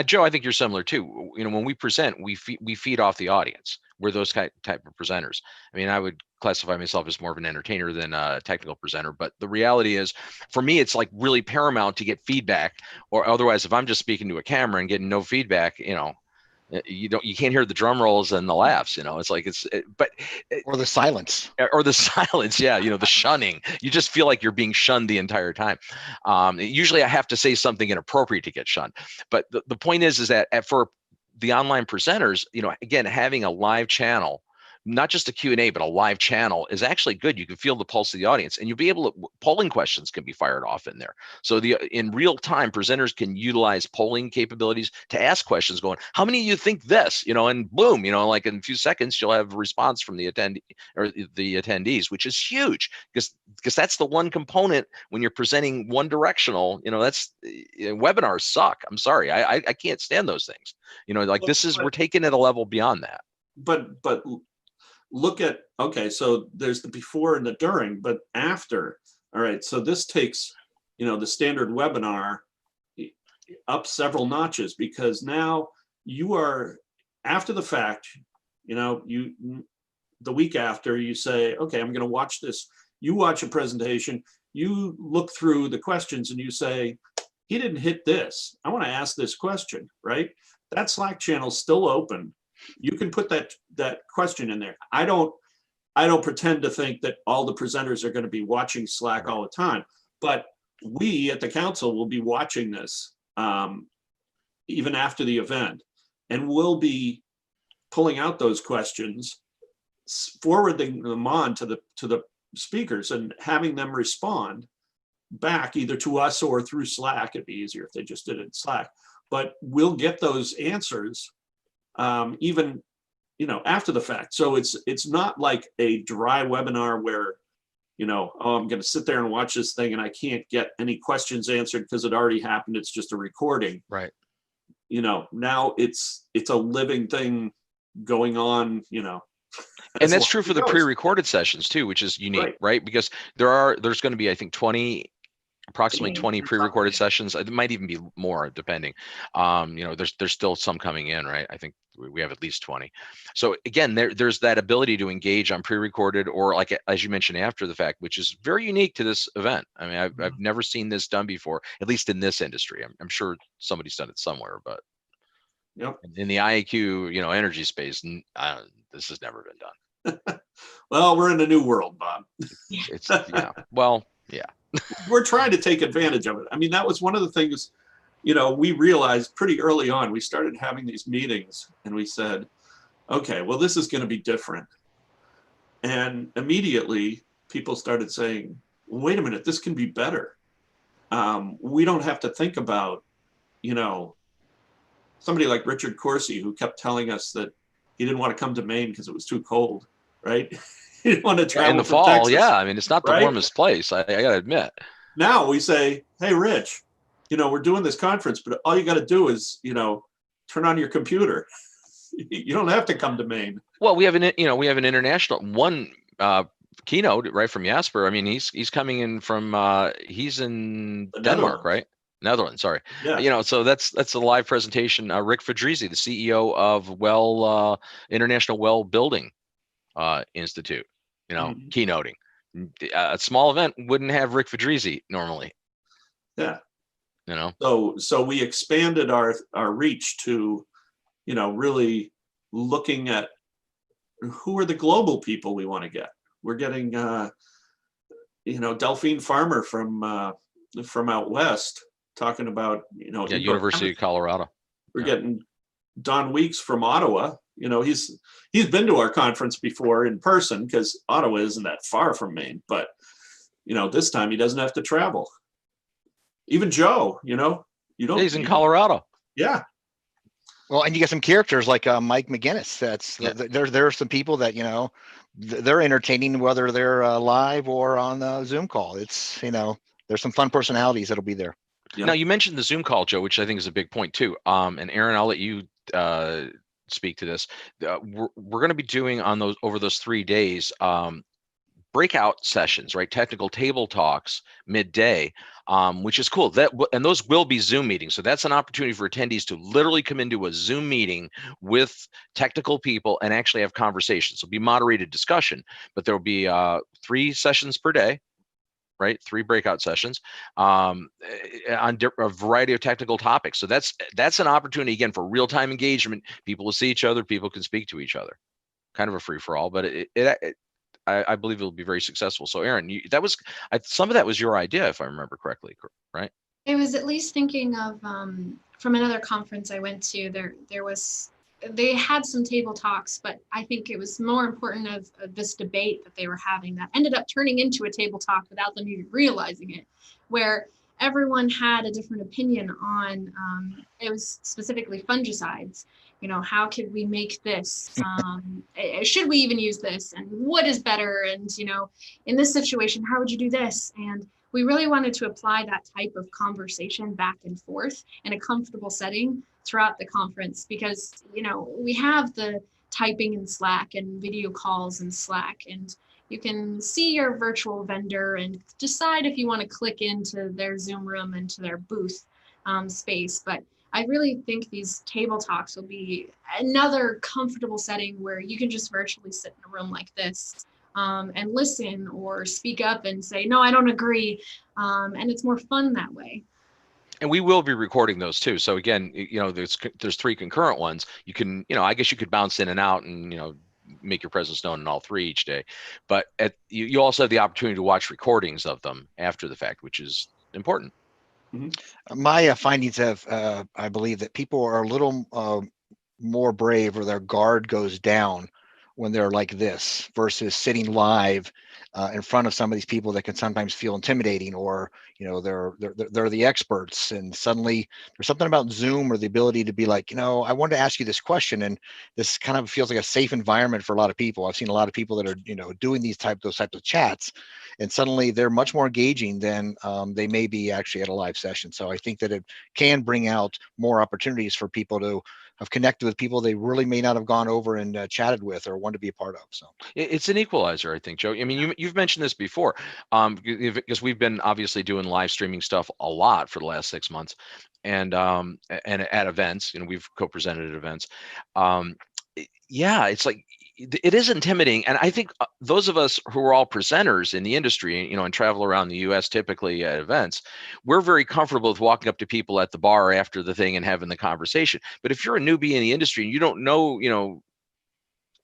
Speaker 1: Joe, I think you're similar too. When we present, we feed off the audience. We're those type of presenters. I mean, I would classify myself as more of an entertainer than a technical presenter, but the reality is, for me, it's like really paramount to get feedback, or otherwise, if I'm just speaking to a camera and getting no feedback, you can't hear the drum rolls and the laughs. It's like
Speaker 4: Or the silence.
Speaker 1: or the silence. Yeah, the shunning. You just feel like you're being shunned the entire time. Usually, I have to say something inappropriate to get shunned. But the point is that for the online presenters, again, having a live channel, not just a Q&A, but a live channel is actually good. You can feel the pulse of the audience, and you'll be able to, polling questions can be fired off in there. So in real time, presenters can utilize polling capabilities to ask questions going, how many of you think this, and boom, like in a few seconds, you'll have a response from the attendee or the attendees, which is huge because that's the one component when you're presenting one directional, that's webinars suck. I'm sorry. I can't stand those things, we're taking it a level beyond that.
Speaker 3: But look at, okay, so there's the before and the during, but after. All right, so this takes, the standard webinar up several notches, because now you are, after the fact, the week after, you say, okay, I'm going to watch this. You watch a presentation, you look through the questions and you say, he didn't hit this. I want to ask this question, right? That Slack channel's still open. You can put that question in there. I don't pretend to think that all the presenters are going to be watching Slack all the time, but we at the council will be watching this even after the event, and we'll be pulling out those questions, forwarding them on to the speakers, and having them respond back either to us or through Slack. It'd be easier if they just did it in Slack, but we'll get those answers even after the fact. So it's not like a dry webinar where oh, I'm going to sit there and watch this thing and I can't get any questions answered because it already happened. It's just a recording,
Speaker 1: right?
Speaker 3: Now it's a living thing going on,
Speaker 1: and that's true for the pre-recorded sessions too, which is unique, right? Because there's going to be, I think, approximately 20 pre-recorded sessions. It might even be more, depending. There's still some coming in, right? I think we have at least 20. So again, there's that ability to engage on pre-recorded, or like, as you mentioned, after the fact, which is very unique to this event. I mean, I've never seen this done before, at least in this industry. I'm sure somebody's done it somewhere, but in the IAQ, energy space, this has never been done.
Speaker 3: Well, we're in a new world, Bob. We're trying to take advantage of it. I mean, that was one of the things, we realized pretty early on. We started having these meetings and we said, okay, well, this is going to be different. And immediately people started saying, well, wait a minute, this can be better. We don't have to think about, somebody like Richard Corsi, who kept telling us that he didn't want to come to Maine because it was too cold, right? He didn't want to travel
Speaker 1: in the fall. Texas, yeah, I mean, it's not the warmest place. I gotta admit.
Speaker 3: Now we say, hey, Rich, we're doing this conference, but all you got to do is, turn on your computer. You don't have to come to Maine.
Speaker 1: Well, we have an international keynote right from Jasper. I mean, he's coming in from he's in Denmark, right? Netherlands, sorry.
Speaker 3: Yeah.
Speaker 1: So that's a live presentation. Rick Fedrizzi, the CEO of International Well Building Institute, keynoting. A small event wouldn't have Rick Fedrizzi normally.
Speaker 3: Yeah. So we expanded our reach to, really looking at who are the global people we want to get. We're getting, Delphine Farmer from out west talking about,
Speaker 1: University of Colorado.
Speaker 3: We're getting Don Weeks from Ottawa. He's been to our conference before in person, because Ottawa isn't that far from Maine, but this time he doesn't have to travel. Even Joe, you don't.
Speaker 1: He's in Colorado.
Speaker 3: Yeah.
Speaker 4: Well, and you get some characters like Mike McGinnis. There are some people that they're entertaining, whether they're live or on the Zoom call. It's there's some fun personalities that'll be there.
Speaker 3: Yeah.
Speaker 1: Now, you mentioned the Zoom call, Joe, which I think is a big point too. And Aaron, I'll let you speak to this. We're going to be doing over those 3 days breakout sessions, right? Technical table talks midday, which is cool. And those will be Zoom meetings. So that's an opportunity for attendees to literally come into a Zoom meeting with technical people and actually have conversations. It'll be moderated discussion, but there will be 3 sessions per day, right? 3 breakout sessions on a variety of technical topics. So that's an opportunity, again, for real-time engagement. People will see each other, people can speak to each other. Kind of a free-for-all, but I believe it'll be very successful. So Erin, some of that was your idea, if I remember correctly, right?
Speaker 2: I was at least thinking of from another conference I went to. They had some table talks, but I think it was more important of this debate that they were having that ended up turning into a table talk without them even realizing it, where everyone had a different opinion on, it was specifically fungicides. You know, how could we make this? Should we even use this? And what is better? And, you know, in this situation, how would you do this? And we really wanted to apply that type of conversation back and forth in a comfortable setting throughout the conference, because, you know, we have the typing in Slack and video calls in Slack, and you can see your virtual vendor and decide if you want to click into their Zoom room and to their booth space. But I really think these table talks will be another comfortable setting where you can just virtually sit in a room like this and listen or speak up and say, no, I don't agree. And it's more fun that way.
Speaker 1: And we will be recording those too. So again, you know, there's 3 concurrent ones. You can, you know, I guess you could bounce in and out and, you know, make your presence known in all 3 each day. But you also have the opportunity to watch recordings of them after the fact, which is important.
Speaker 4: Mm-hmm. My findings have, I believe that people are a little more brave, or their guard goes down when they're like this versus sitting live in front of some of these people that can sometimes feel intimidating, or, you know, they're the experts, and suddenly there's something about Zoom or the ability to be like, you know, I wanted to ask you this question, and this kind of feels like a safe environment for a lot of people. I've seen a lot of people that are, you know, doing those types of chats, and suddenly they're much more engaging than they may be actually at a live session. So I think that it can bring out more opportunities for people to have connected with people they really may not have gone over and chatted with or want to be a part of. So
Speaker 1: it's an equalizer, I think, Joe. I mean, you've mentioned this before, because we've been obviously doing live streaming stuff a lot for the last 6 months, and at events, you know, we've co-presented at events. Yeah, it's like, it is intimidating. And I think those of us who are all presenters in the industry, you know, and travel around the US typically at events, we're very comfortable with walking up to people at the bar after the thing and having the conversation. But if you're a newbie in the industry and you don't know, you know,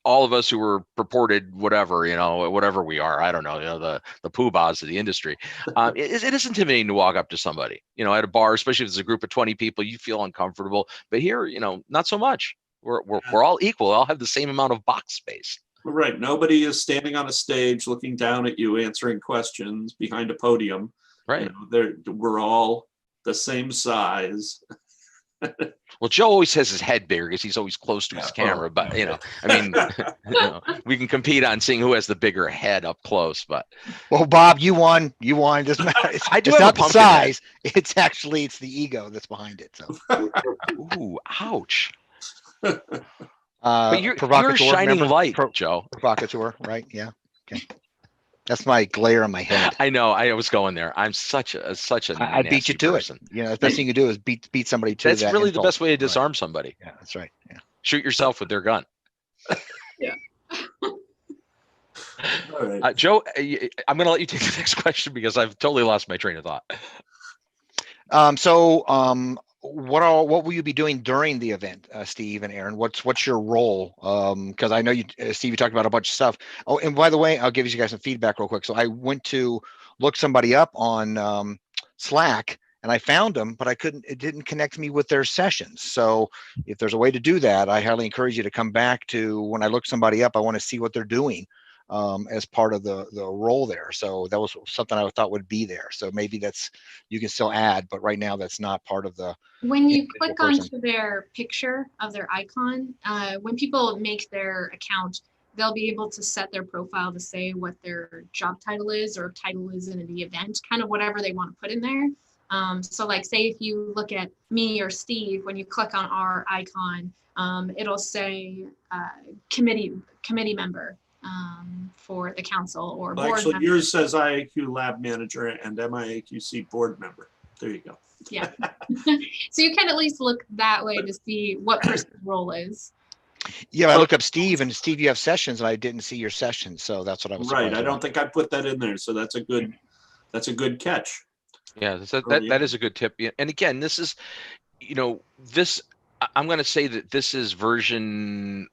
Speaker 1: all of us who were purported whatever, you know, whatever we are, I don't know, you know, the poobahs of the industry, it is intimidating to walk up to somebody, you know, at a bar, especially if it's a group of 20 people, you feel uncomfortable. But here, you know, not so much. We're all equal. We all have the same amount of box space.
Speaker 3: Right. Nobody is standing on a stage looking down at you, answering questions behind a podium.
Speaker 1: Right.
Speaker 3: You know, we're all the same size.
Speaker 1: Well, Joe always has his head bigger because he's always close to his camera. But, you know, I mean, you know, we can compete on seeing who has the bigger head up close. But
Speaker 4: well, Bob, you won. You won. It's
Speaker 1: I do
Speaker 4: it's
Speaker 1: have
Speaker 4: not
Speaker 1: a
Speaker 4: the
Speaker 1: pumpkin
Speaker 4: size. It's the ego that's behind it. So,
Speaker 1: ooh, ouch.
Speaker 4: but
Speaker 1: You're a shining light, Joe.
Speaker 4: Provocateur, right? Yeah. Okay. That's my glare on my head.
Speaker 1: I know. I was going there. I'm such a
Speaker 4: I beat you to
Speaker 1: person.
Speaker 4: it. You know, the best thing you do is beat somebody to
Speaker 1: That's
Speaker 4: that
Speaker 1: really
Speaker 4: insult.
Speaker 1: the best way to disarm somebody.
Speaker 4: Yeah, that's right. Yeah.
Speaker 1: Shoot yourself with their gun.
Speaker 2: Yeah.
Speaker 3: All right.
Speaker 1: Joe, I'm going to let you take the next question because I've totally lost my train of thought.
Speaker 4: What will you be doing during the event, Steve and Erin? What's your role? Because I know you, Steve, you talked about a bunch of stuff. Oh, and by the way, I'll give you guys some feedback real quick. So I went to look somebody up on Slack, and I found them, but it didn't connect me with their sessions. So if there's a way to do that, I highly encourage you to come back to, when I look somebody up, I want to see what they're doing as part of the role there. So that was something I thought would be there. So maybe you can still add, but right now that's not part of the.
Speaker 2: When you click onto their picture of their icon, when people make their account, they'll be able to set their profile to say what their job title is or title is in the event, kind of whatever they want to put in there. So like, say if you look at me or Steve, when you click on our icon, it'll say committee member. for the council or
Speaker 3: Well,
Speaker 2: board
Speaker 3: actually,
Speaker 2: members.
Speaker 3: yours says IAQ lab manager and MIAQC board member. There you go.
Speaker 2: Yeah. So you can at least look that way to see what person's role is.
Speaker 4: Yeah, I look up Steve, and Steve, you have sessions, and I didn't see your sessions, so that's what I was
Speaker 3: Right.
Speaker 4: surprised
Speaker 3: I don't
Speaker 4: about.
Speaker 3: think I put that in there. So that's a good catch.
Speaker 1: Yeah, that is a good tip. Yeah, and again, this is, I'm going to say that this is version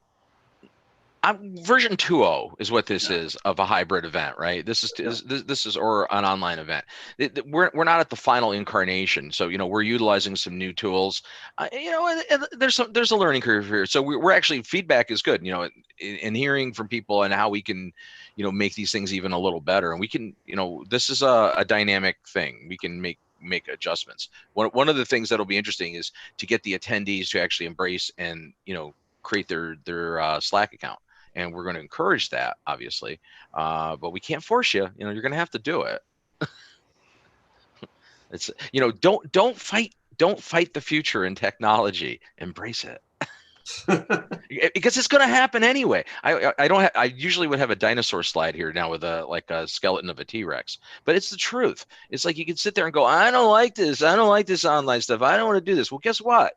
Speaker 1: 2.0 is what this
Speaker 3: Yeah.
Speaker 1: is of a hybrid event, right? This is or an online event. We're not at the final incarnation, so we're utilizing some new tools. And there's a learning curve here. So we're actually, feedback is good. In hearing from people and how we can, make these things even a little better. And we can, this is a dynamic thing. We can make adjustments. One of the things that'll be interesting is to get the attendees to actually embrace and create their Slack account. And we're going to encourage that, obviously, but we can't force you. You're going to have to do it. It's don't fight the future in technology. Embrace it. Because it's going to happen anyway. I usually would have a dinosaur slide here now with a skeleton of a T-Rex, but it's the truth. It's like you can sit there and go, I don't like this online stuff. I don't want to do this. Well, guess what?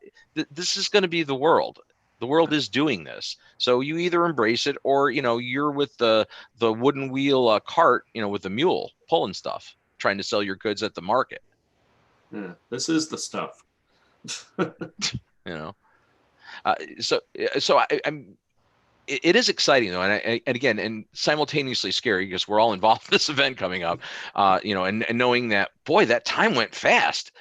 Speaker 1: This is going to be the world. The world is doing this. So you either embrace it or, you're with the wooden wheel cart, with the mule pulling stuff, trying to sell your goods at the market.
Speaker 3: Yeah, this is the stuff.
Speaker 1: It is exciting though, and again, and simultaneously scary because we're all involved in this event coming up, and knowing that, boy, that time went fast.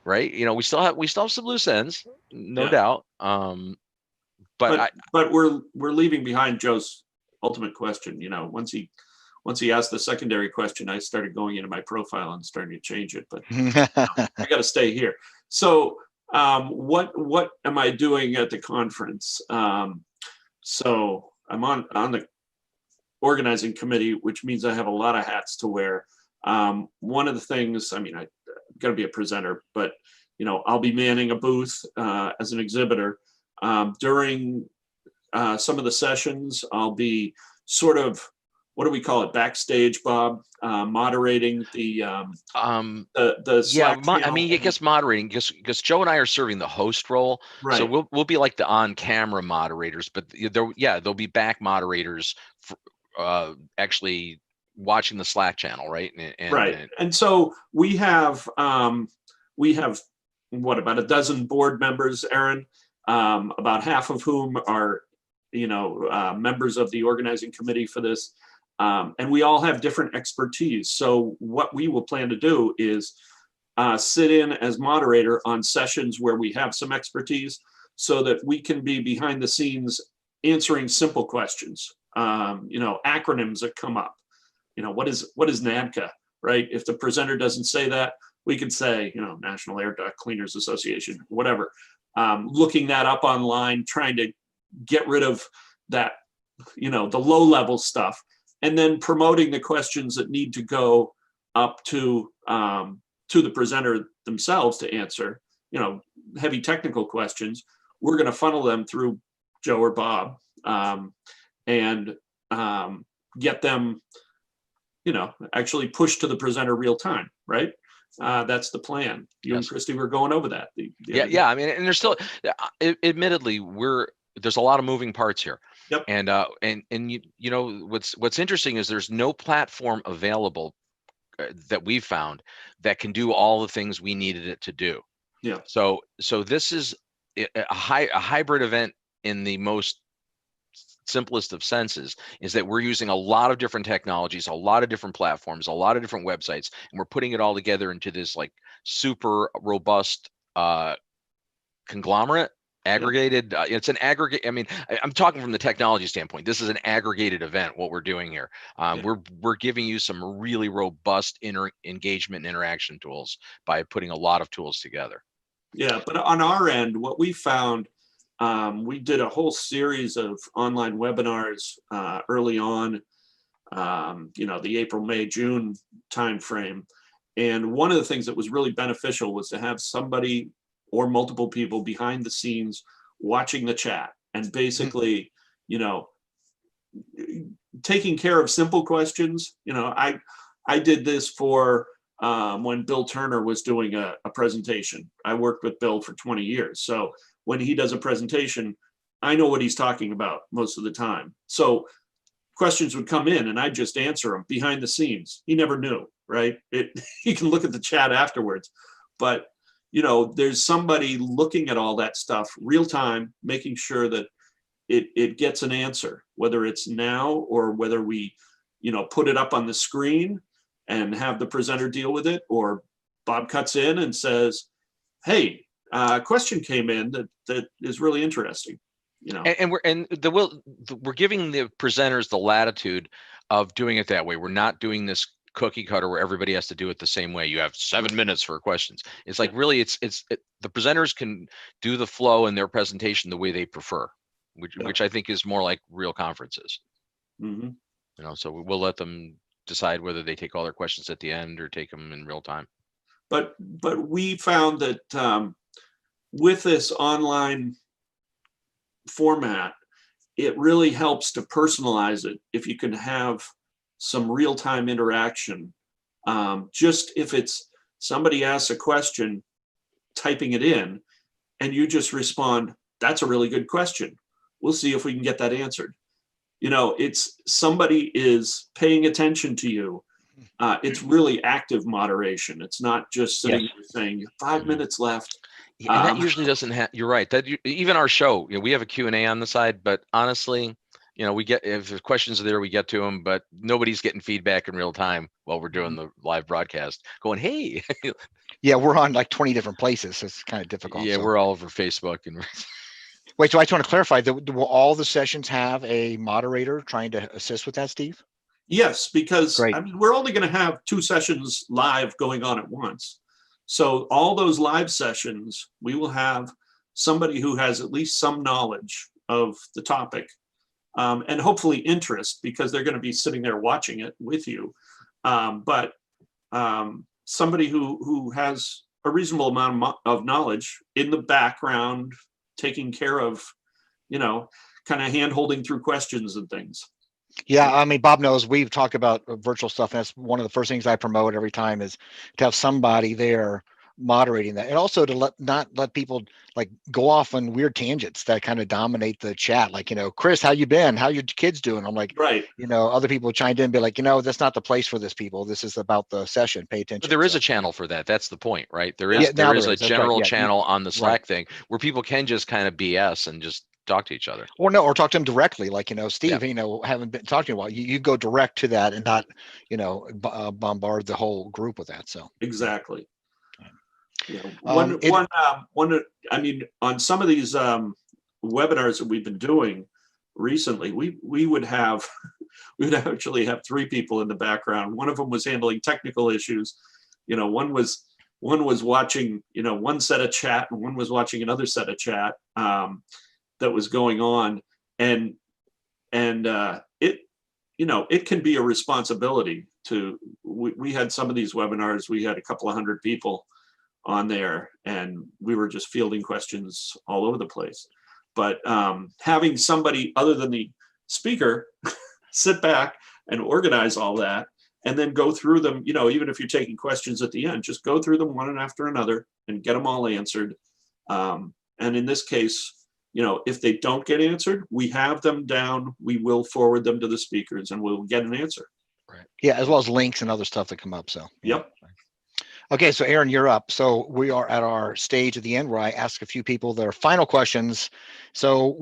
Speaker 1: Right? We still have some loose ends, no doubt. But
Speaker 3: we're leaving behind Joe's ultimate question. Once he asked the secondary question, I started going into my profile and starting to change it. But I got to stay here. So what am I doing at the conference? So I'm on the organizing committee, which means I have a lot of hats to wear. One of the things, I got to be a presenter, but I'll be manning a booth as an exhibitor during some of the sessions. I'll be sort of, what do we call it, backstage, Bob, moderating the Slack channel.
Speaker 1: I guess moderating, because Joe and I are serving the host role,
Speaker 3: right.
Speaker 1: So we'll be like the on-camera moderators, but there'll be back moderators for, actually watching the Slack channel, right?
Speaker 3: And so we have what, about a dozen board members, Aaron, about half of whom are members of the organizing committee for this, and we all have different expertise. So what we will plan to do is sit in as moderator on sessions where we have some expertise, so that we can be behind the scenes answering simple questions, acronyms that come up. What is NADCA, right? If the presenter doesn't say that, we could say, National Air Duct Cleaners Association, whatever. Looking that up online, trying to get rid of that, the low level stuff, and then promoting the questions that need to go up to the presenter themselves to answer, heavy technical questions. We're going to funnel them through Joe or Bob, and get them, actually push to the presenter real time, right? That's the plan. You and Christy were going over that.
Speaker 1: Yeah. And there's still, admittedly, there's a lot of moving parts here.
Speaker 3: Yep.
Speaker 1: And what's interesting is there's no platform available that we've found that can do all the things we needed it to do.
Speaker 3: Yeah.
Speaker 1: So this is a hybrid event in the most simplest of senses, is that we're using a lot of different technologies, a lot of different platforms, a lot of different websites, and we're putting it all together into this like super robust conglomerate, aggregated. It's an aggregate. I'm talking from the technology standpoint. This is an aggregated event. What we're doing here, we're giving you some really robust engagement and interaction tools by putting a lot of tools together.
Speaker 3: Yeah, but on our end, what we found, we did a whole series of online webinars early on, the April, May, June timeframe. And one of the things that was really beneficial was to have somebody or multiple people behind the scenes watching the chat and basically, taking care of simple questions. I did this for when Bill Turner was doing a presentation. I worked with Bill for 20 years. So when he does a presentation, I know what he's talking about most of the time. So questions would come in and I'd just answer them behind the scenes. He never knew, right? He can look at the chat afterwards. But, there's somebody looking at all that stuff real time, making sure that it gets an answer, whether it's now or whether we, put it up on the screen and have the presenter deal with it, or Bob cuts in and says, hey, a question came in that is really interesting.
Speaker 1: And we're giving the presenters the latitude of doing it that way. We're not doing this cookie cutter where everybody has to do it the same way. You have 7 minutes for questions. It's like, really, the presenters can do the flow in their presentation the way they prefer, which I think is more like real conferences.
Speaker 3: Mm-hmm.
Speaker 1: So we'll let them decide whether they take all their questions at the end or take them in real time.
Speaker 3: But we found that with this online format, it really helps to personalize it if you can have some real-time interaction. Just if it's somebody asks a question, typing it in, and you just respond, that's a really good question. We'll see if we can get that answered. It's somebody is paying attention to you. It's really active moderation. It's not just sitting there saying 5 minutes left.
Speaker 1: Yeah, and that usually doesn't have, you're right. That even our show, we have a Q&A on the side, but honestly, we get, if the questions are there, we get to them, but nobody's getting feedback in real time while we're doing the live broadcast going, hey.
Speaker 4: Yeah, we're on like 20 different places, so it's kind of difficult.
Speaker 1: Yeah, we're all over Facebook. And
Speaker 4: wait, so I just want to clarify, will all the sessions have a moderator trying to assist with that, Steve?
Speaker 3: Yes, because
Speaker 4: Great.
Speaker 3: We're only going to have 2 sessions live going on at once. So all those live sessions, we will have somebody who has at least some knowledge of the topic, and hopefully interest, because they're going to be sitting there watching it with you. But somebody who has a reasonable amount of knowledge in the background, taking care of, kind of hand-holding through questions and things.
Speaker 4: Yeah, Bob knows we've talked about virtual stuff, and that's one of the first things I promote every time is to have somebody there moderating that, and also to not let people like go off on weird tangents that kind of dominate the chat. Like, Chris, how you been? How your kids doing? I'm like,
Speaker 3: right.
Speaker 4: Other people chimed in and be like, that's not the place for this, people. This is about the session. Pay attention.
Speaker 1: But there is a channel for that. That's the point, right? There is a general channel on the Slack thing where people can just kind of BS and just talk to each other.
Speaker 4: Or talk to them directly. Like, Steve, haven't been talking to you a while. You go direct to that and not, bombard the whole group with that. So
Speaker 3: exactly. On some of these webinars that we've been doing recently, we would actually have 3 people in the background. One of them was handling technical issues. One was watching, one set of chat, and one was watching another set of chat that was going on. And it can be a responsibility to, we had some of these webinars, we had a couple of hundred people on there, and we were just fielding questions all over the place. But having somebody other than the speaker sit back and organize all that, and then go through them, even if you're taking questions at the end, just go through them one after another and get them all answered. And in this case, if they don't get answered, we have them down, we will forward them to the speakers and we'll get an answer.
Speaker 4: Right. Yeah, as well as links and other stuff that come up. So
Speaker 3: yep.
Speaker 4: Okay, so Aaron, you're up. So we are at our stage at the end where I ask a few people their final questions. So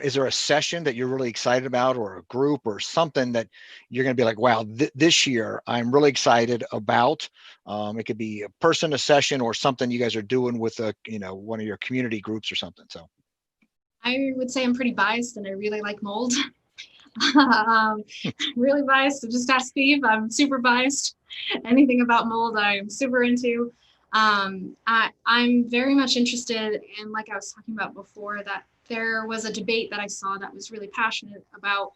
Speaker 4: is there a session that you're really excited about, or a group or something that you're going to be like, wow, this year I'm really excited about? It could be a person, a session, or something you guys are doing with one of your community groups or something. So
Speaker 2: I would say I'm pretty biased and I really like mold. Really biased. So just ask Steve. I'm super biased. Anything about mold, I'm super into. I'm very much interested in, like I was talking about before, that there was a debate that I saw that was really passionate about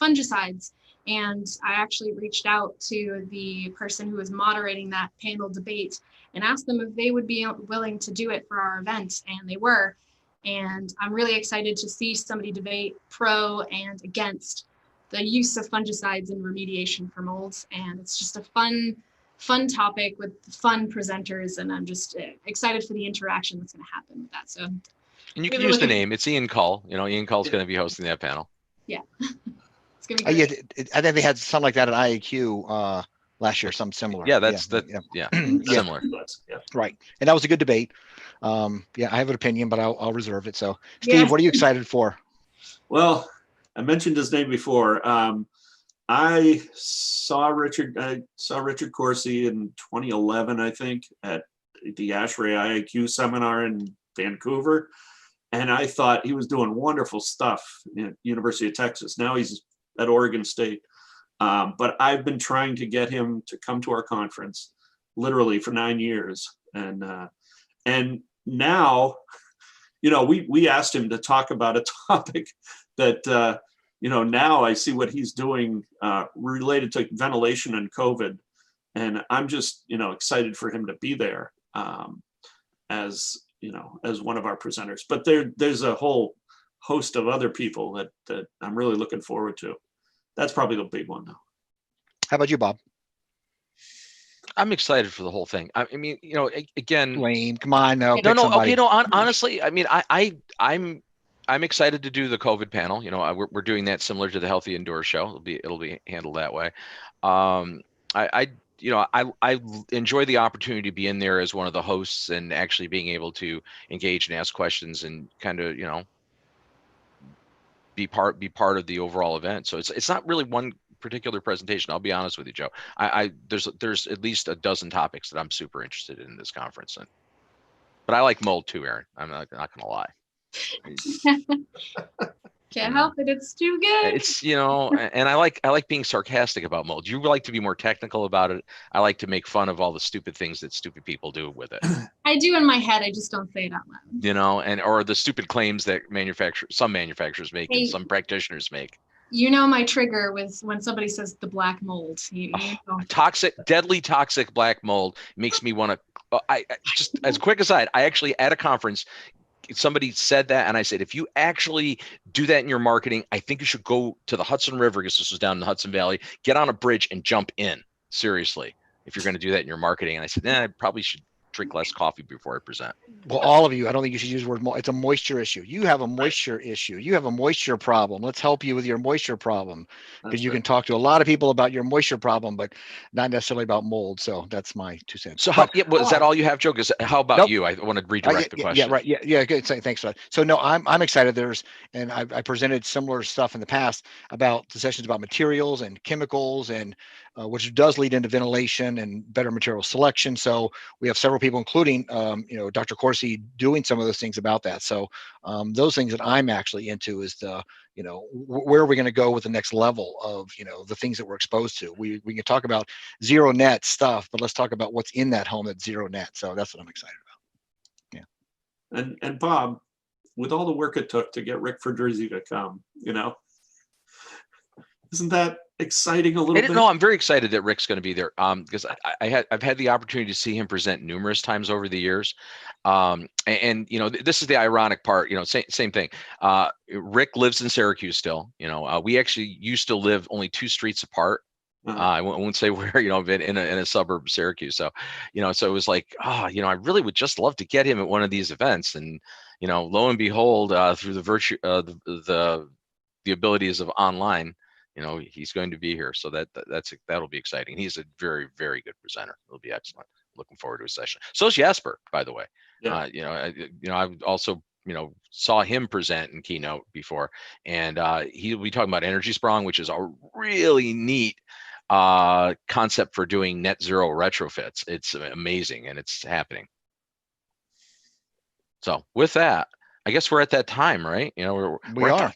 Speaker 2: fungicides. And I actually reached out to the person who was moderating that panel debate and asked them if they would be willing to do it for our event. And they were. And I'm really excited to see somebody debate pro and against the use of fungicides in remediation for molds. And it's just a fun topic with fun presenters. And I'm just excited for the interaction that's going to happen with that. So,
Speaker 1: And you can
Speaker 2: really
Speaker 1: use the
Speaker 2: looking-
Speaker 1: name. It's Ian Cull. Ian Cull's going to be hosting that panel.
Speaker 2: it's going to be great.
Speaker 4: Yeah, I think they had something like that at IAQ last year, something similar.
Speaker 1: Yeah, that's
Speaker 4: yeah.
Speaker 1: yeah,
Speaker 4: Yeah.
Speaker 1: similar.
Speaker 3: Yeah.
Speaker 4: Right. And that was a good debate. Yeah, I have an opinion, but I'll reserve it. So, Steve,
Speaker 2: Yeah.
Speaker 4: what are you excited for?
Speaker 3: Well, I mentioned his name before. I saw Richard Corsi in 2011, I think, at the ASHRAE IAQ seminar in Vancouver. And I thought he was doing wonderful stuff at University of Texas. Now he's at Oregon State. But I've been trying to get him to come to our conference literally for 9 years. And now, we asked him to talk about a topic that, now I see what he's doing related to ventilation and COVID. And I'm just, excited for him to be there as one of our presenters. But there's a whole host of other people that I'm really looking forward to. That's probably the big one, though.
Speaker 4: How about you, Bob?
Speaker 1: I'm excited for the whole thing. I mean, again,
Speaker 4: Lame. Come on, no.
Speaker 1: no,
Speaker 4: pick
Speaker 1: no.
Speaker 4: somebody.
Speaker 1: Okay, no. Honestly, I mean, I'm excited to do the COVID panel. We're doing that similar to the Healthy Indoors show. It'll be handled that way. I enjoy the opportunity to be in there as one of the hosts and actually being able to engage and ask questions and kind of, be part of the overall event. So it's not really one particular presentation. I'll be honest with you, Joe. There's at least a dozen topics that I'm super interested in this conference. But I like mold too, Aaron. I'm not gonna lie.
Speaker 2: Can't help it. It's too good.
Speaker 1: It's and I like being sarcastic about mold. You like to be more technical about it. I like to make fun of all the stupid things that stupid people do with it.
Speaker 2: I do in my head. I just don't say it out loud.
Speaker 1: Or the stupid claims that some manufacturers make
Speaker 2: Hey.
Speaker 1: and some practitioners make.
Speaker 2: My trigger was when somebody says the black mold. You know.
Speaker 1: Deadly toxic black mold makes me want to. I just as a quick aside, I actually at a conference, somebody said that, and I said, if you actually do that in your marketing, I think you should go to the Hudson River, because this was down in the Hudson Valley, get on a bridge and jump in. Seriously, if you're going to do that in your marketing. And I said, I probably should drink less coffee before I present.
Speaker 4: Well, all of you, I don't think you should use the word it's a moisture issue. You have a moisture issue. You have a moisture problem. Let's help you with your moisture problem, because you can talk to a lot of people about your moisture problem, but not necessarily about mold. So that's my 2 cents.
Speaker 1: So is that all you have, Joe? How about
Speaker 4: Nope.
Speaker 1: you? I want to redirect the question.
Speaker 4: Yeah, right. Yeah. Good. Thanks for that. So no, I'm excited. I presented similar stuff in the past about the sessions about materials and chemicals, and which does lead into ventilation and better material selection. So we have several people, including Dr. Corsi, doing some of those things about that. So those things that I'm actually into is where are we going to go with the next level of the things that we're exposed to. We can talk about zero net stuff, but let's talk about what's in that home that's zero net. So that's what I'm excited about. Yeah.
Speaker 3: And Bob, with all the work it took to get Rick Fedrizzi to come, isn't that exciting a little bit?
Speaker 1: No, I'm very excited that Rick's going to be there, because I've had the opportunity to see him present numerous times over the years, and this is the ironic part. Same thing. Rick lives in Syracuse still. We actually used to live only 2 streets apart. I won't say where, but in a suburb of Syracuse. So, so it was like, I really would just love to get him at one of these events, and lo and behold, through the virtue, the abilities of online, he's going to be here. So that'll be exciting. He's a very, very good presenter. It'll be excellent. Looking forward to his session. So is Jasper, by the way.
Speaker 3: Yeah.
Speaker 1: I've also, saw him present in keynote before, and he'll be talking about Energy Sprong, which is a really neat concept for doing net zero retrofits. It's amazing, and it's happening. So with that, I guess we're at that time, right?
Speaker 4: We
Speaker 1: we're
Speaker 4: are.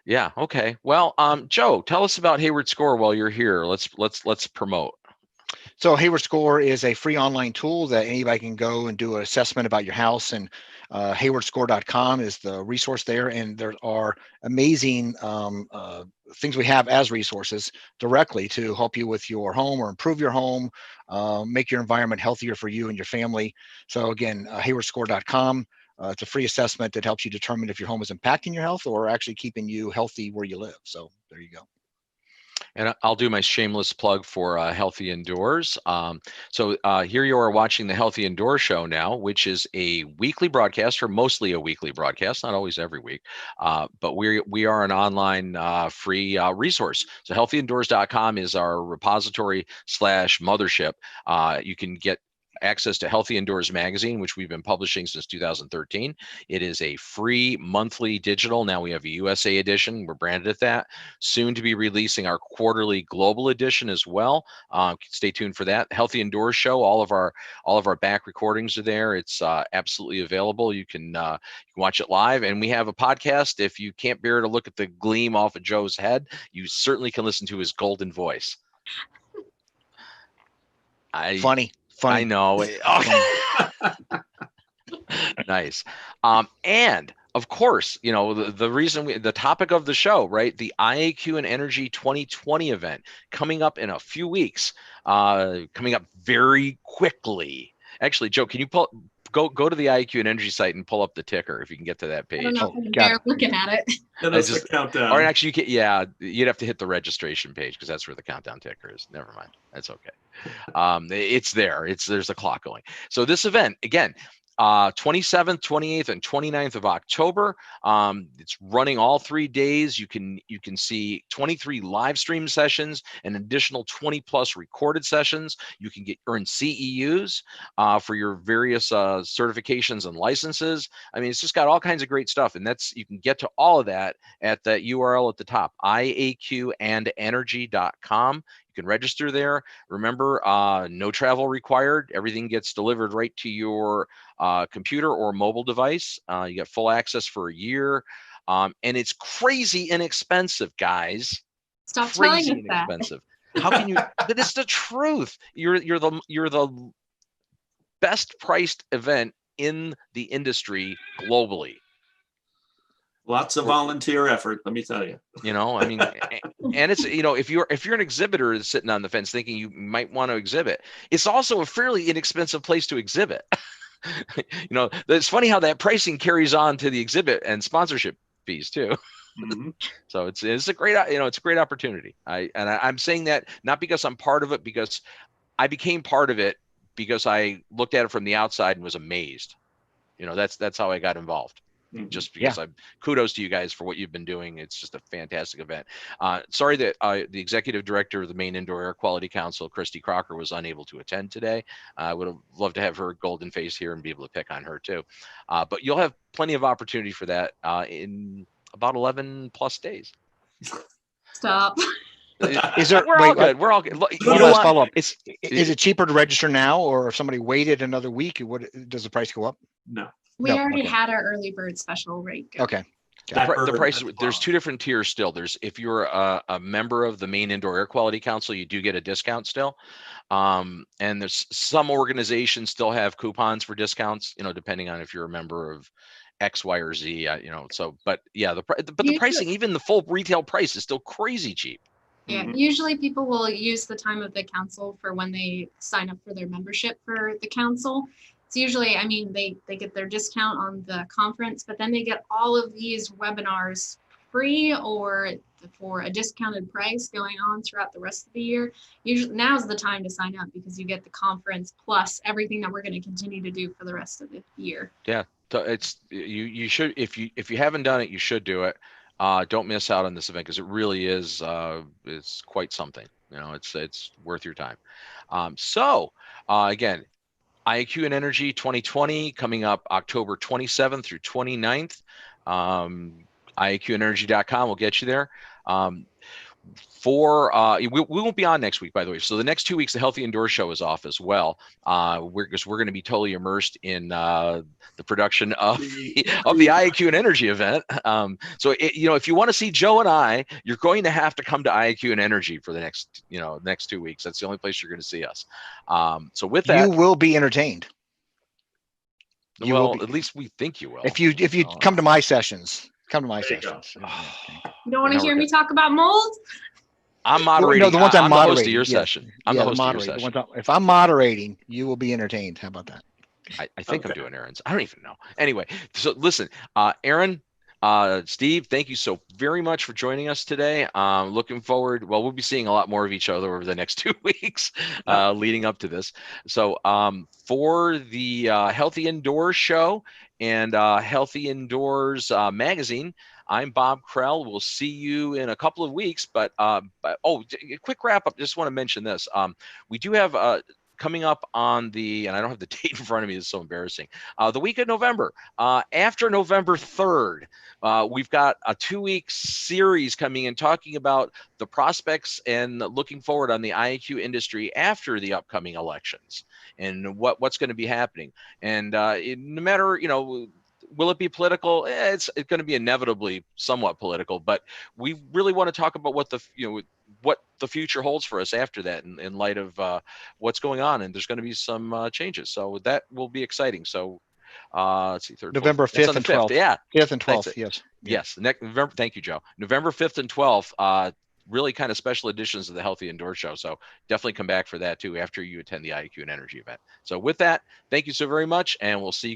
Speaker 1: Yeah. Okay. Well, Joe, tell us about Hayward Score while you're here. Let's promote.
Speaker 4: So Hayward Score is a free online tool that anybody can go and do an assessment about your house, and haywardscore.com is the resource there. And there are amazing things we have as resources directly to help you with your home or improve your home, make your environment healthier for you and your family. So again, haywardscore.com. It's a free assessment that helps you determine if your home is impacting your health or actually keeping you healthy where you live. So there you go.
Speaker 1: And I'll do my shameless plug for Healthy Indoors. So here you are watching the Healthy Indoors show now, which is a weekly broadcast, or mostly a weekly broadcast, not always every week. But we are an online free resource. So healthyindoors.com is our repository / mothership. You can get access to Healthy Indoors magazine, which we've been publishing since 2013. It is a free monthly digital. Now we have a USA edition. We're branded at that. Soon to be releasing our quarterly global edition as well. Stay tuned for that. Healthy Indoors show. All of our back recordings are there. It's absolutely available. You can watch it live, and we have a podcast. If you can't bear to look at the gleam off of Joe's head, you certainly can listen to his golden voice.
Speaker 4: Funny.
Speaker 1: I know. Nice. And of course, the reason the topic of the show, right? The IAQ and Energy 2020 event coming up in a few weeks, coming up very quickly. Actually, Joe, can you go to the IAQ and Energy site and pull up the ticker if you can get to that page?
Speaker 2: I don't know if I can bear looking at it.
Speaker 3: And that's the countdown.
Speaker 1: Or actually, you'd have to hit the registration page because that's where the countdown ticker is. Never mind. That's okay. It's there. There's a clock going. So this event, again, 27th, 28th, and 29th of October. It's running all 3 days. You can see 23 live stream sessions, an additional 20 plus recorded sessions. You can earn CEUs for your various certifications and licenses. I mean, it's just got all kinds of great stuff, and you can get to all of that at that URL at the top, IAQandenergy.com. You can register there. Remember, no travel required. Everything gets delivered right to your computer or mobile device. You get full access for a year. And it's crazy inexpensive, guys.
Speaker 2: Stop
Speaker 1: Crazy
Speaker 2: telling us that.
Speaker 1: inexpensive. How can you? But it's the truth. You're the best priced event in the industry globally.
Speaker 3: Lots of volunteer effort, let me tell you.
Speaker 1: I mean, and it's, if you're an exhibitor that's sitting on the fence thinking you might want to exhibit, it's also a fairly inexpensive place to exhibit. It's funny how that pricing carries on to the exhibit and sponsorship fees too.
Speaker 3: Mm-hmm.
Speaker 1: So it's a great, it's a great opportunity. I'm saying that not because I'm part of it, because I became part of it because I looked at it from the outside and was amazed. That's how I got involved. Just because kudos to you guys for what you've been doing. It's just a fantastic event. Sorry that the executive director of the Maine Indoor Air Quality Council, Christy Crocker, was unable to attend today. I would have loved to have her golden face here and be able to pick on her too. But you'll have plenty of opportunity for that in about 11 plus days.
Speaker 2: Stop.
Speaker 4: Is there?
Speaker 1: We're all good. We're all good. Look,
Speaker 4: Last follow up.
Speaker 1: Is
Speaker 4: it cheaper to register now, or if somebody waited another week, does the price go up?
Speaker 3: No.
Speaker 2: We
Speaker 4: No,
Speaker 2: already
Speaker 4: okay.
Speaker 2: had our early bird special rate go.
Speaker 4: Okay.
Speaker 1: the price? There's two different tiers still. If you're a member of the Maine Indoor Air Quality Council, you do get a discount still. And there's some organizations still have coupons for discounts, depending on if you're a member of X, Y, or Z. But yeah, the pricing, even the full retail price, is still crazy cheap.
Speaker 2: Yeah,
Speaker 3: Mhm.
Speaker 2: usually people will use the time of the council for when they sign up for their membership for the council. It's usually, they get their discount on the conference, but then they get all of these webinars free or for a discounted price going on throughout the rest of the year. Usually now's the time to sign up because you get the conference plus everything that we're going to continue to do for the rest of the year.
Speaker 1: Yeah, so it's you should, if you haven't done it, you should do it. Don't miss out on this event because it really is it's quite something. It's worth your time. Again, IAQ and Energy 2020 coming up October 27th through 29th. IAQenergy.com will get you there. We won't be on next week, by the way. So the next 2 weeks, the Healthy Indoor Show is off as well. We're going to be totally immersed in the production of the IAQ and Energy event. So if you want to see Joe and I, you're going to have to come to IAQ and Energy for the next 2 weeks. That's the only place you're going to see us. So with that,
Speaker 4: You will be entertained.
Speaker 1: at least we think you will.
Speaker 4: If you come to my sessions. Come to my
Speaker 3: There you go.
Speaker 4: sessions.
Speaker 2: You don't want
Speaker 1: Now
Speaker 2: to hear
Speaker 1: we're
Speaker 2: me talk about mold?
Speaker 1: I'm moderating.
Speaker 4: No, the ones I'm
Speaker 1: I'm the host of
Speaker 4: moderating,
Speaker 1: your
Speaker 4: yeah.
Speaker 1: session. I'm the host of your session.
Speaker 4: If I'm moderating, you will be entertained. How about that?
Speaker 1: I think I'm
Speaker 3: Okay.
Speaker 1: doing errands. I don't even know. Anyway, so listen, Aaron, Steve, thank you so very much for joining us today. Looking forward. Well, we'll be seeing a lot more of each other over the next 2 weeks leading up to this. So for the Healthy Indoors show and Healthy Indoors magazine, I'm Bob Krell. We'll see you in a couple of weeks. But a quick wrap up. Just want to mention this. We do have coming up on the, and I don't have the date in front of me. It's so embarrassing. The week of November, after November 3rd, we've got a 2-week series coming in talking about the prospects and looking forward on the IAQ industry after the upcoming elections and what's going to be happening. And no matter, will it be political? It's going to be inevitably somewhat political, but we really want to talk about what the future holds for us after that in light of what's going on. And there's going to be some changes. So that will be exciting. So let's see,
Speaker 4: November 5th and 12th.
Speaker 1: Yeah.
Speaker 4: 5th and 12th.
Speaker 1: Thanks.
Speaker 4: Yes.
Speaker 1: Yes. Next November. Thank you, Joe. November 5th and 12th. Really kind of special editions of the Healthy Indoor Show. So definitely come back for that too after you attend the IAQ and Energy event. So with that, thank you so very much. And we'll see you